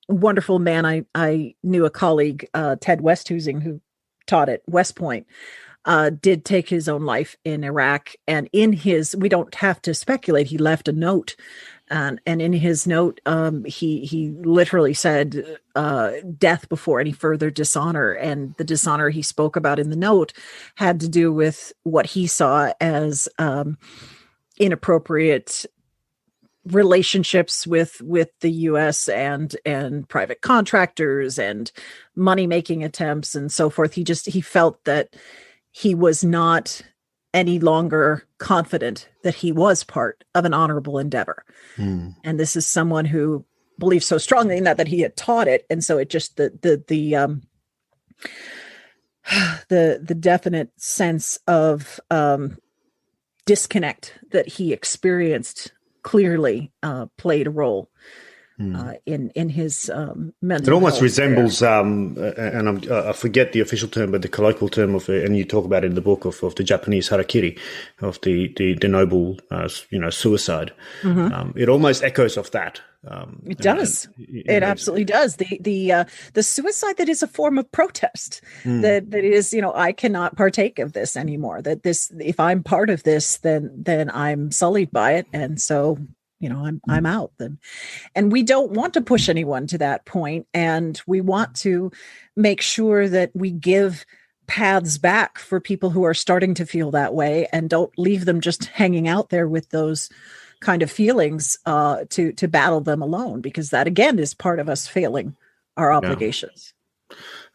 B: wonderful man. I knew a colleague, Ted Westhusing, who taught at West Point. Did take his own life in Iraq. And we don't have to speculate, he left a note. And in his note, he literally said, death before any further dishonor. And the dishonor he spoke about in the note had to do with what he saw as inappropriate relationships with the US and private contractors and money-making attempts and so forth. He felt that he was not any longer confident that he was part of an honorable endeavor. And this is someone who believes so strongly in that he had taught it. And so it just, the definite sense of disconnect that he experienced clearly played a role in his mental.
A: It almost
B: health
A: resembles, and I forget the official term, but the colloquial term and you talk about it in the book of the Japanese harakiri, of the noble, suicide. It almost echoes of that.
B: It does. It absolutely does. The suicide that is a form of protest. That is, I cannot partake of this anymore. That this, if I'm part of this, then I'm sullied by it, and so I'm out then. And we don't want to push anyone to that point. And we want to make sure that we give paths back for people who are starting to feel that way, and don't leave them just hanging out there with those kind of feelings to battle them alone, because that again is part of us failing our obligations.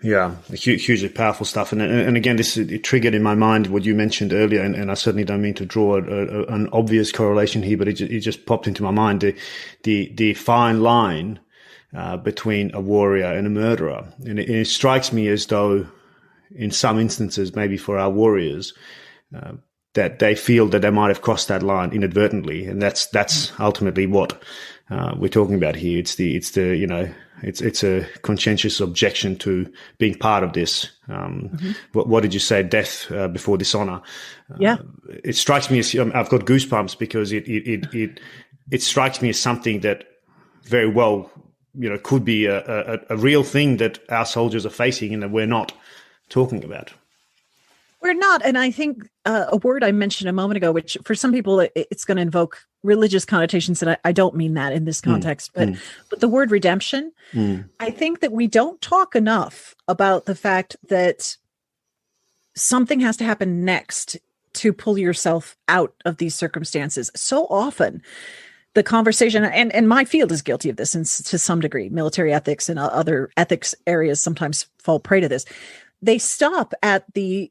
A: Yeah, hugely powerful stuff. And again, it triggered in my mind what you mentioned earlier, and I certainly don't mean to draw an obvious correlation here, but it just popped into my mind, the fine line between a warrior and a murderer. And it strikes me as though in some instances, maybe for our warriors, that they feel that they might have crossed that line inadvertently. And that's ultimately what we're talking about here. It's a conscientious objection to being part of this. What did you say? Death before dishonor.
B: Yeah.
A: It strikes me as, I've got goosebumps, because it strikes me as something that very well, could be a real thing that our soldiers are facing and that we're not talking about.
B: We're not. And I think a word I mentioned a moment ago, which for some people, it's going to invoke religious connotations, and I don't mean that in this context, but the word redemption, I think that we don't talk enough about the fact that something has to happen next to pull yourself out of these circumstances. So often the conversation, and my field is guilty of this, and to some degree, military ethics and other ethics areas sometimes fall prey to this. They stop at the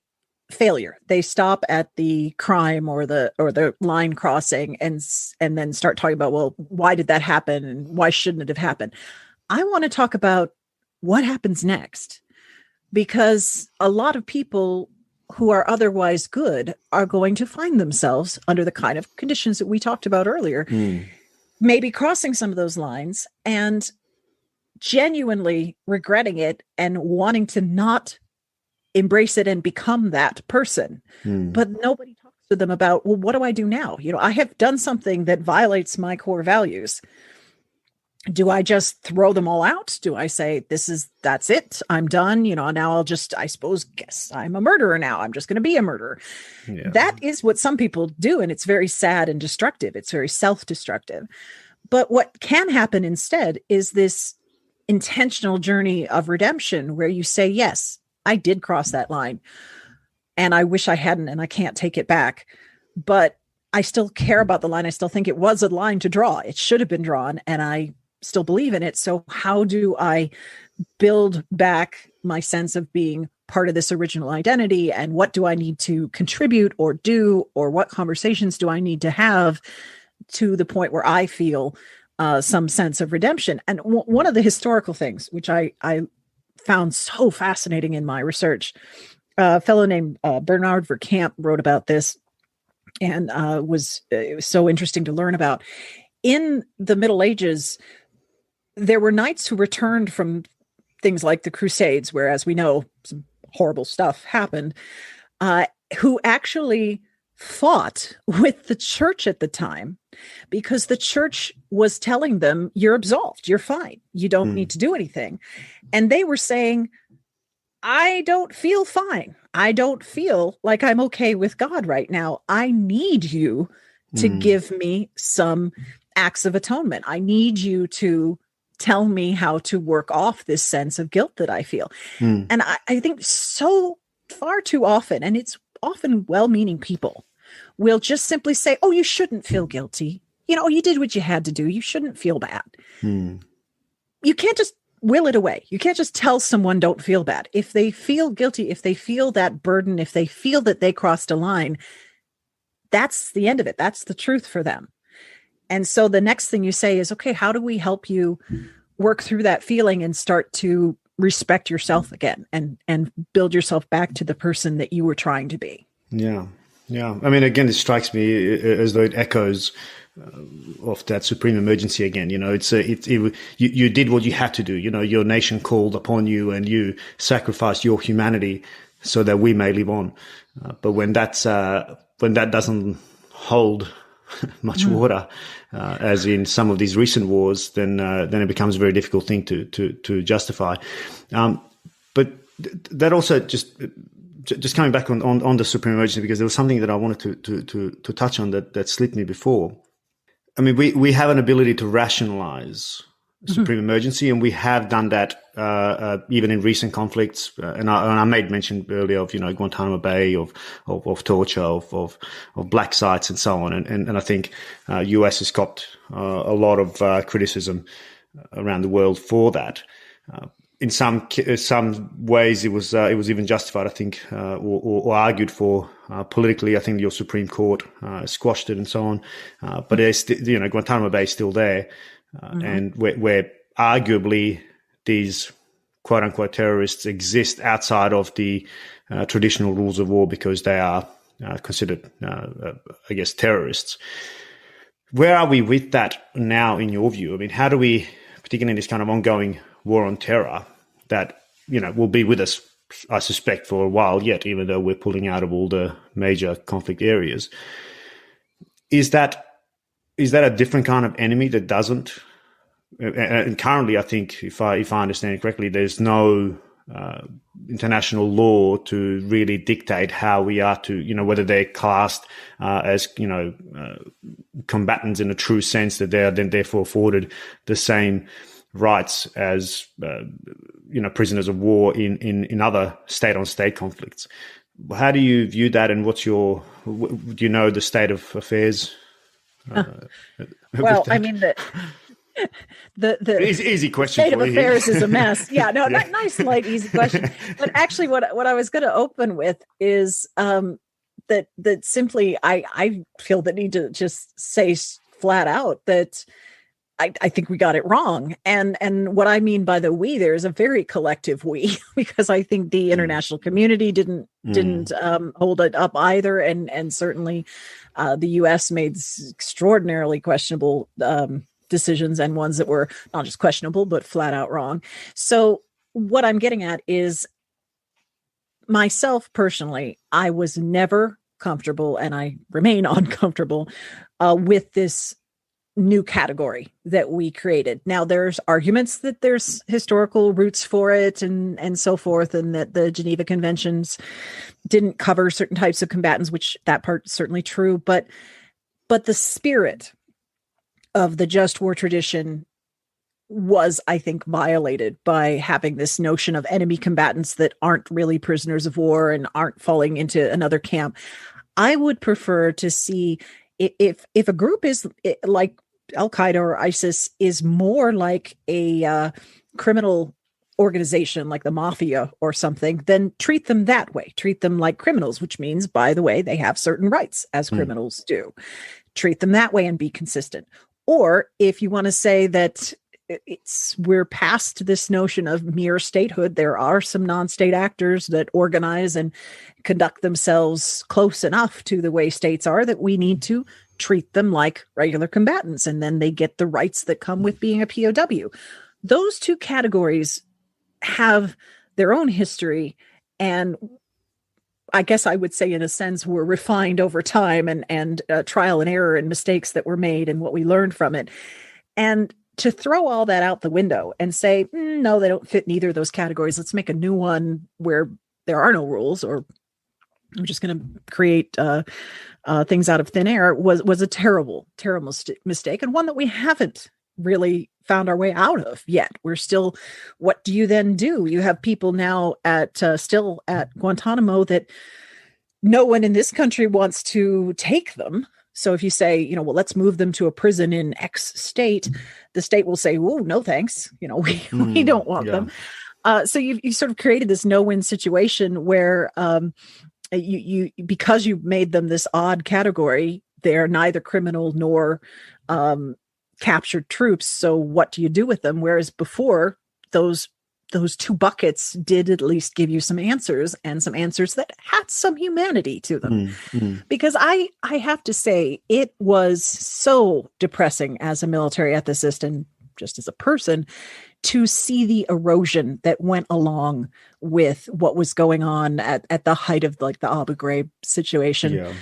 B: failure. They stop at the crime or the line crossing and then start talking about, well, why did that happen and why shouldn't it have happened? I want to talk about what happens next, because a lot of people who are otherwise good are going to find themselves under the kind of conditions that we talked about earlier, maybe crossing some of those lines and genuinely regretting it and wanting to not embrace it and become that person. But nobody talks to them about, well, what do I do now? I have done something that violates my core values. Do I just throw them all out? Do I say, that's it, I'm done? Now I'll just, I suppose, guess I'm a murderer now. I'm just going to be a murderer. Yeah. That is what some people do. And it's very sad and destructive. It's very self-destructive. But what can happen instead is this intentional journey of redemption where you say, yes, I did cross that line and I wish I hadn't, and I can't take it back, but I still care about the line. I still think it was a line to draw. It should have been drawn, and I still believe in it. So how do I build back my sense of being part of this original identity? And what do I need to contribute or do, or what conversations do I need to have to the point where I feel some sense of redemption? And one of the historical things, which I found so fascinating in my research, a fellow named Bernard Verkamp wrote about this. and it was so interesting to learn about. In the Middle Ages, there were knights who returned from things like the Crusades, where, as we know, some horrible stuff happened, who actually fought with the church at the time, because the church was telling them, you're absolved, you're fine, you don't need to do anything. And they were saying, I don't feel fine. I don't feel like I'm okay with God right now. I need you to give me some acts of atonement. I need you to tell me how to work off this sense of guilt that I feel. And I think so far too often, and it's often well-meaning people, will just simply say, oh, you shouldn't feel guilty. You know, you did what you had to do. You shouldn't feel bad. You can't just will it away. You can't just tell someone don't feel bad. If they feel guilty, if they feel that burden, if they feel that they crossed a line, that's the end of it. That's the truth for them. And so the next thing you say is, okay, how do we help you work through that feeling and start to respect yourself again and build yourself back to the person that you were trying to be?
A: Yeah. Yeah. I mean, again, it strikes me as though it echoes of that supreme emergency again. You know, you did what you had to do. You know, your nation called upon you and you sacrificed your humanity so that we may live on. But when that doesn't hold much water, as in some of these recent wars, then it becomes a very difficult thing to justify. But that also just coming back on the supreme emergency, because there was something that I wanted to touch on that slipped me before. I mean, we have an ability to rationalize supreme emergency, and we have done that even in recent conflicts. And I made mention earlier of, you know, Guantanamo Bay, of torture, of black sites, and so on. And I think US has copped a lot of criticism around the world for that. In some ways, it was even justified, I think, or argued for politically. I think your Supreme Court squashed it and so on. But there's, you know, Guantanamo Bay is still there, and where arguably these quote unquote terrorists exist outside of the traditional rules of war, because they are considered, I guess, terrorists. Where are we with that now, in your view? I mean, how do we, particularly in this kind of ongoing war on terror, that, you know, will be with us, I suspect, for a while yet, even though we're pulling out of all the major conflict areas. Is that a different kind of enemy that doesn't? And currently, I think, if I understand it correctly, there's no international law to really dictate how we are to, you know, whether they're classed as, you know, combatants in a true sense, that they are then therefore afforded the same rights as you know, prisoners of war in other state-on-state conflicts. How do you view that, and do you know the state of affairs?
B: Well, I mean, the easy question. State of affairs is a mess. Yeah, no, nice, light, easy question. But actually, what I was going to open with is that simply I feel the need to just say flat out that I think we got it wrong. And what I mean by the we there is a very collective we, because I think the international community didn't hold it up either. And certainly the US made extraordinarily questionable decisions, and ones that were not just questionable, but flat out wrong. So what I'm getting at is, myself personally, I was never comfortable, and I remain uncomfortable with this new category that we created. Now, there's arguments that there's historical roots for it and so forth, and that the Geneva Conventions didn't cover certain types of combatants, which that part's certainly true. But the spirit of the just war tradition was, I think, violated by having this notion of enemy combatants that aren't really prisoners of war and aren't falling into another camp. I would prefer to see, if a group is like Al-Qaeda or ISIS is more like a criminal organization, like the mafia or something, then treat them that way. Treat them like criminals, which means, by the way, they have certain rights as criminals do. Treat them that way and be consistent. Or if you want to say that we're past this notion of mere statehood. There are some non-state actors that organize and conduct themselves close enough to the way states are that we need to treat them like regular combatants, and then they get the rights that come with being a POW. Those two categories have their own history, and I guess I would say, in a sense, were refined over time and trial and error and mistakes that were made and what we learned from it. And to throw all that out the window and say, no, they don't fit in either of those categories. Let's make a new one where there are no rules, or I'm just going to create things out of thin air, was a terrible, terrible mistake, and one that we haven't really found our way out of yet. We're still, what do you then do? You have people now still at Guantanamo that no one in this country wants to take them. So if you say, well, let's move them to a prison in X state, the state will say, oh, no, thanks. We don't want them. So you sort of created this no-win situation where you because you made them this odd category, they're neither criminal nor captured troops. So what do you do with them? Whereas before, those two buckets did at least give you some answers, and some answers that had some humanity to them. Because I have to say, it was so depressing as a military ethicist and just as a person to see the erosion that went along with what was going on at the height of like the Abu Ghraib situation.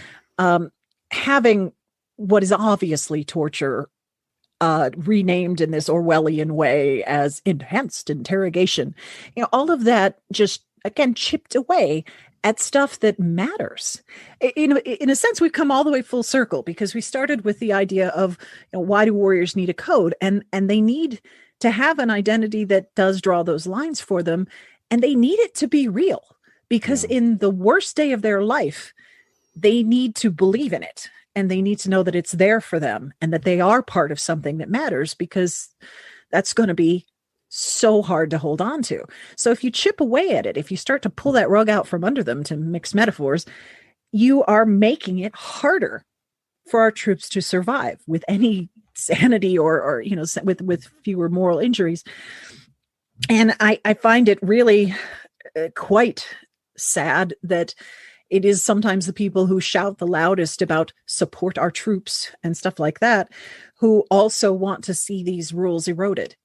B: Having what is obviously torture renamed in this Orwellian way as enhanced interrogation, all of that just, again, chipped away at stuff that matters. In a sense, we've come all the way full circle, because we started with the idea of, why do warriors need a code? And they need to have an identity that does draw those lines for them. And they need it to be real, because in the worst day of their life, they need to believe in it. And they need to know that it's there for them and that they are part of something that matters, because that's going to be so hard to hold on to. So if you chip away at it, if you start to pull that rug out from under them, to mix metaphors, you are making it harder for our troops to survive with any sanity or with fewer moral injuries. And I find it really quite sad that it is sometimes the people who shout the loudest about support our troops and stuff like that who also want to see these rules eroded,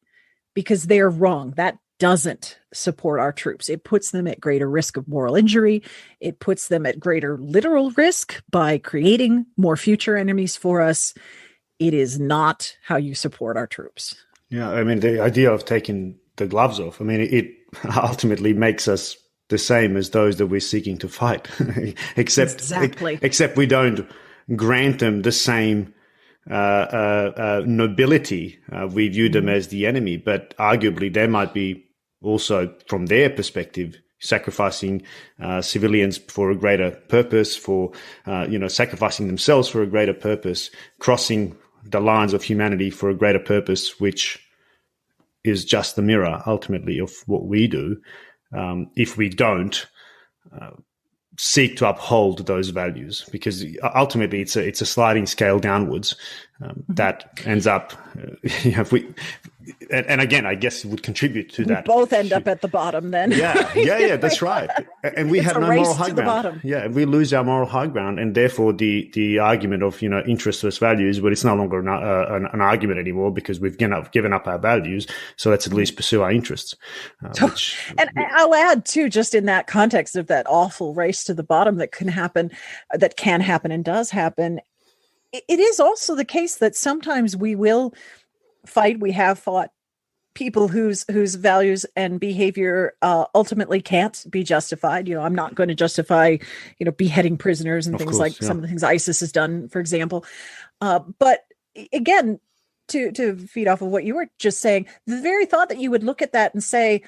B: because they're wrong. That doesn't support our troops. It puts them at greater risk of moral injury. It puts them at greater literal risk by creating more future enemies for us. It is not how you support our troops.
A: Yeah, I mean, the idea of taking the gloves off, I mean, it ultimately makes us the same as those that we're seeking to fight, except we don't grant them the same nobility. We view them as the enemy, but arguably they might be also, from their perspective, sacrificing civilians for a greater purpose, for sacrificing themselves for a greater purpose, crossing the lines of humanity for a greater purpose, which is just the mirror ultimately of what we do. If we don't seek to uphold those values, because ultimately it's a sliding scale downwards that ends up, if we, and again, I guess it would contribute to that.
B: We both end up at the bottom then.
A: Yeah, that's right. And we have no moral high ground. Yeah, we lose our moral high ground, and therefore the argument of interest versus values, but it's no longer an argument anymore, because we've given up our values. So let's at least pursue our interests.
B: And I'll add too, just in that context of that awful race to the bottom that can happen and does happen. It is also the case that sometimes we will fight. We have fought people whose values and behavior ultimately can't be justified. I'm not going to justify, beheading prisoners and things like some of the things ISIS has done, for example. But again, to feed off of what you were just saying, the very thought that you would look at that and say,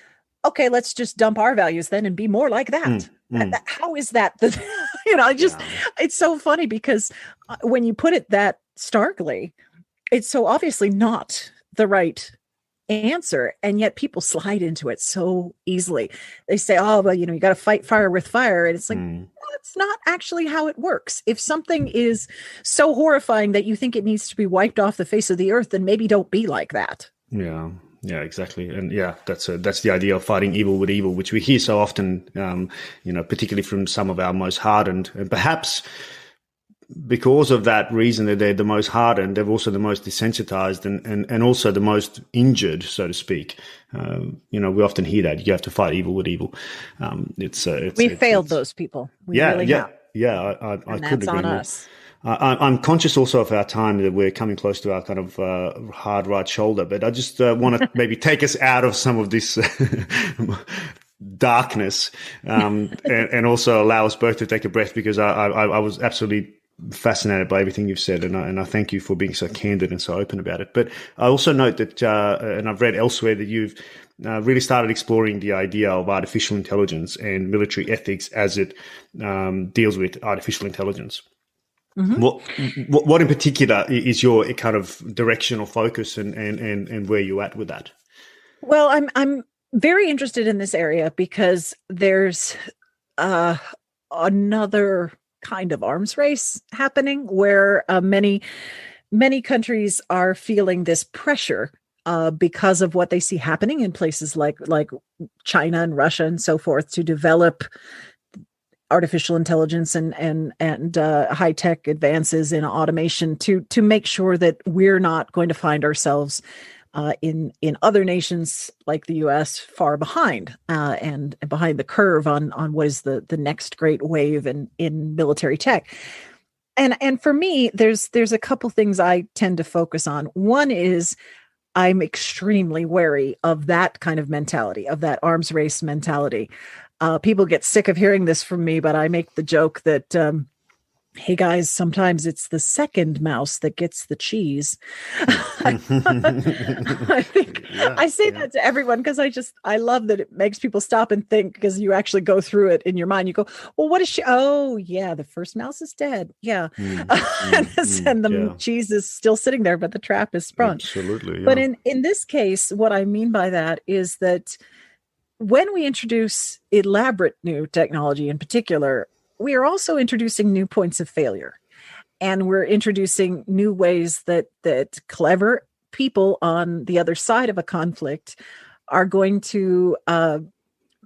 B: okay, let's just dump our values then and be more like that. How is that? It's so funny, because when you put it that starkly, it's so obviously not the right answer. And yet people slide into it so easily. They say, oh, well, you got to fight fire with fire. And it's like, that's not actually how it works. If something is so horrifying that you think it needs to be wiped off the face of the earth, then maybe don't be like that.
A: Yeah. Yeah, exactly. And yeah, that's the idea of fighting evil with evil, which we hear so often, particularly from some of our most hardened, and perhaps because of that reason that they're the most hardened, they're also the most desensitized and also the most injured, so to speak. We often hear that you have to fight evil with evil.
B: We failed those people. We really have.
A: Yeah, I couldn't agree more.
B: Us.
A: I'm conscious also of our time, that we're coming close to our kind of hard right shoulder, but I just want to maybe take us out of some of this darkness and also allow us both to take a breath, because I was absolutely fascinated by everything you've said, and I thank you for being so candid and so open about it. But I also note that, and I've read elsewhere, that you've really started exploring the idea of artificial intelligence and military ethics as it deals with artificial intelligence. Mm-hmm. What in particular is your kind of direction or focus, and where you're at with that?
B: Well, I'm very interested in this area because there's another kind of arms race happening where many countries are feeling this pressure because of what they see happening in places like China and Russia and so forth, to develop artificial intelligence and high tech advances in automation to make sure that we're not going to find ourselves in other nations like the US far behind and behind the curve on what is the next great wave in military tech. And for me, there's a couple things I tend to focus on. One is I'm extremely wary of that kind of mentality, of that arms race mentality. People get sick of hearing this from me, but I make the joke that, hey guys, sometimes it's the second mouse that gets the cheese. I think I say that to everyone because I love that it makes people stop and think, because you actually go through it in your mind. You go, well, what is she? Oh yeah, the first mouse is dead. Yeah. And the cheese is still sitting there, but the trap is sprung.
A: Absolutely. Yeah.
B: But in this case, what I mean by that is that when we introduce elaborate new technology in particular, we are also introducing new points of failure. And we're introducing new ways that clever people on the other side of a conflict are going to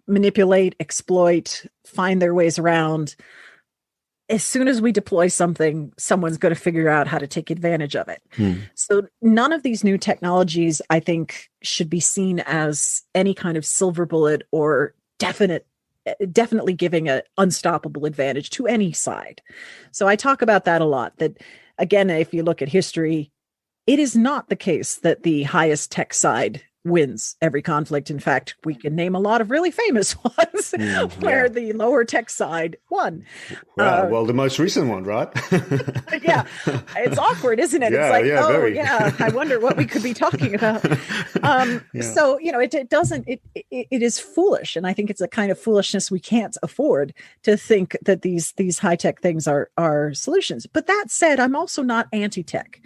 B: manipulate, exploit, find their ways around. As soon as we deploy something, someone's going to figure out how to take advantage of it. So none of these new technologies, I think, should be seen as any kind of silver bullet or definitely giving an unstoppable advantage to any side. So I talk about that a lot, that again, if you look at history, it is not the case that the highest tech side wins every conflict. In fact, we can name a lot of really famous ones where the lower tech side won.
A: Well, the most recent one, right?
B: Yeah, it's awkward, isn't it? It's like, I wonder what we could be talking about. So, it is foolish. And I think it's a kind of foolishness we can't afford to think that these high-tech things are solutions. But that said, I'm also not anti-tech.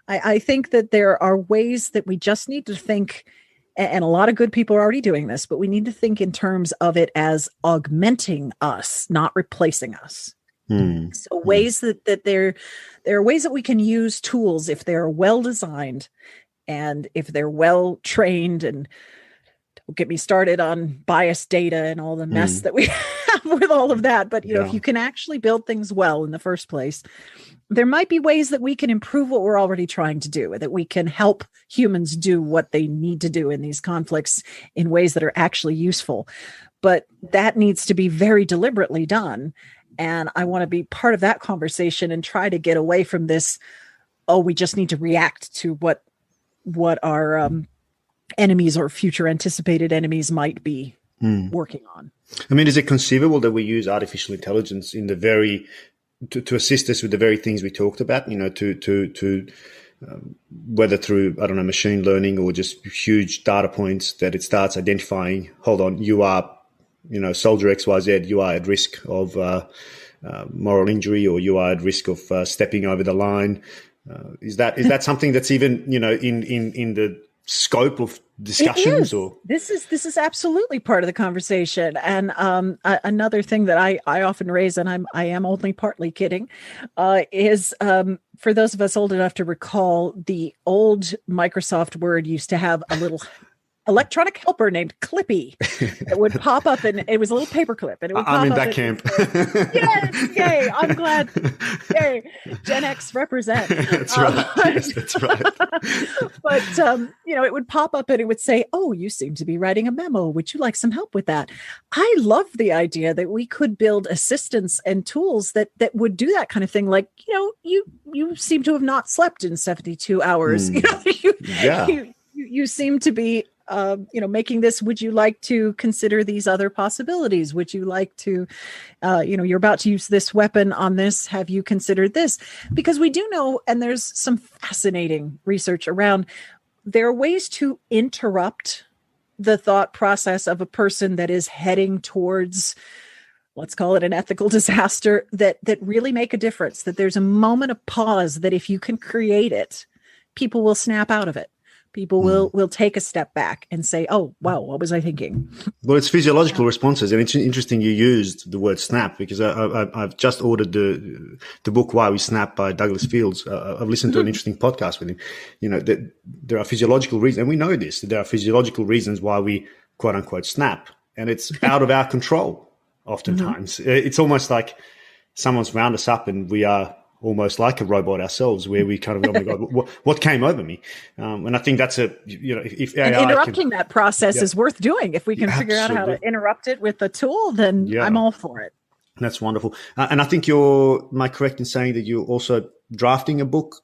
B: I think that there are ways that we just need to think, and a lot of good people are already doing this, but we need to think in terms of it as augmenting us, not replacing us. So ways that there are ways that we can use tools if they're well designed and if they're well trained. And don't get me started on biased data and all the mess that we have with all of that. But if you can actually build things well in the first place, there might be ways that we can improve what we're already trying to do, that we can help humans do what they need to do in these conflicts in ways that are actually useful. But that needs to be very deliberately done. And I want to be part of that conversation and try to get away from this, we just need to react to what our enemies or future anticipated enemies might be working on.
A: I mean, is it conceivable that we use artificial intelligence in the to assist us with the very things we talked about, to whether through, I don't know, machine learning or just huge data points, that it starts identifying, hold on, you are, soldier XYZ, you are at risk of moral injury, or you are at risk of stepping over the line. Is that something that's even, in the scope of discussions? Or
B: this is absolutely part of the conversation. And another thing that I often raise, and I am only partly kidding, is for those of us old enough to recall, the old Microsoft Word used to have a little electronic helper named Clippy that would pop up, and it was a little paper clip, and it would pop
A: I'm in
B: up
A: that camp.
B: Yes, yay! I'm glad. Yay, Gen X represent.
A: That's right. Yes, that's right.
B: But it would pop up and it would say, "Oh, you seem to be writing a memo. Would you like some help with that?" I love the idea that we could build assistants and tools that would do that kind of thing. Like, you seem to have not slept in 72 hours. You seem to be making this. Would you like to consider these other possibilities? Would you like to, you're about to use this weapon on this. Have you considered this? Because we do know, and there's some fascinating research around, there are ways to interrupt the thought process of a person that is heading towards, let's call it an ethical disaster, that really make a difference, that there's a moment of pause that if you can create it, people will snap out of it. People will take a step back and say, "Oh, wow, what was I thinking?"
A: Well, it's physiological responses, and it's interesting you used the word snap, because I've just ordered the book "Why We Snap" by Douglas Fields. I've listened to an interesting podcast with him. There are physiological reasons, and we know this. That there are physiological reasons why we quote unquote snap, and it's out of our control. Oftentimes, it's almost like someone's wound us up, and we are almost like a robot ourselves, where we kind of, oh my God, what came over me? And I think that's if AI
B: and interrupting that process is worth doing. If we can figure out how to interrupt it with a tool, then I'm all for it.
A: That's wonderful. And I think am I correct in saying that you're also drafting a book?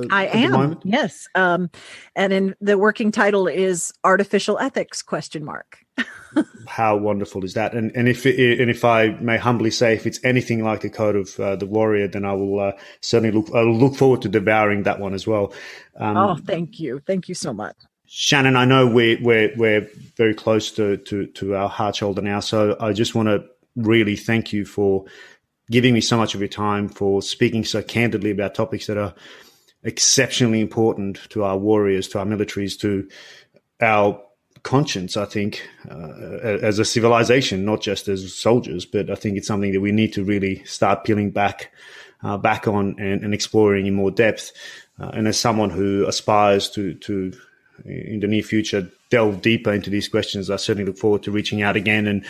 B: I am, the moment? Yes. And in the working title is Artificial Ethics ?
A: How wonderful is that? And if I may humbly say, if it's anything like the Code of the Warrior, then I will certainly look forward to devouring that one as well.
B: Thank you so much,
A: Shannon. I know we're very close to our heart shoulder now, so I just want to really thank you for giving me so much of your time, for speaking so candidly about topics that are exceptionally important to our warriors, to our militaries, to our conscience, I think, as a civilization, not just as soldiers, but I think it's something that we need to really start peeling back on and exploring in more depth. And as someone who aspires to in the near future delve deeper into these questions, I certainly look forward to reaching out again and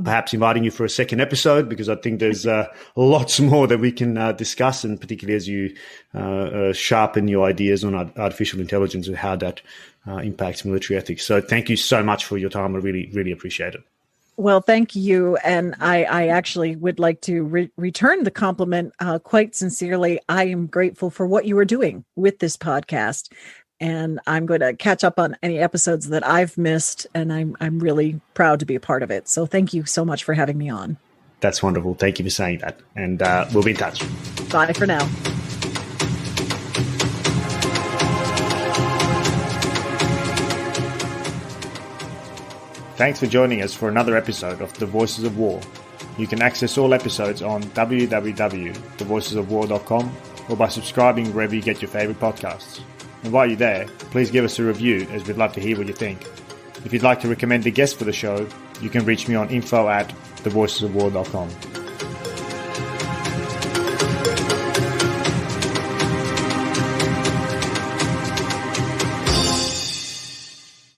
A: perhaps inviting you for a second episode, because I think there's lots more that we can discuss, and particularly as you sharpen your ideas on artificial intelligence and how that impacts military ethics. So thank you so much for your time. I really, really appreciate it.
B: Well, thank you. And I actually would like to return the compliment quite sincerely. I am grateful for what you are doing with this podcast. And I'm going to catch up on any episodes that I've missed. And I'm really proud to be a part of it. So thank you so much for having me on.
A: That's wonderful. Thank you for saying that. And we'll be in touch.
B: Bye for now.
A: Thanks for joining us for another episode of The Voices of War. You can access all episodes on www.thevoicesofwar.com or by subscribing wherever you get your favorite podcasts. And while you're there, please give us a review, as we'd love to hear what you think. If you'd like to recommend a guest for the show, you can reach me on info@thevoicesofwar.com.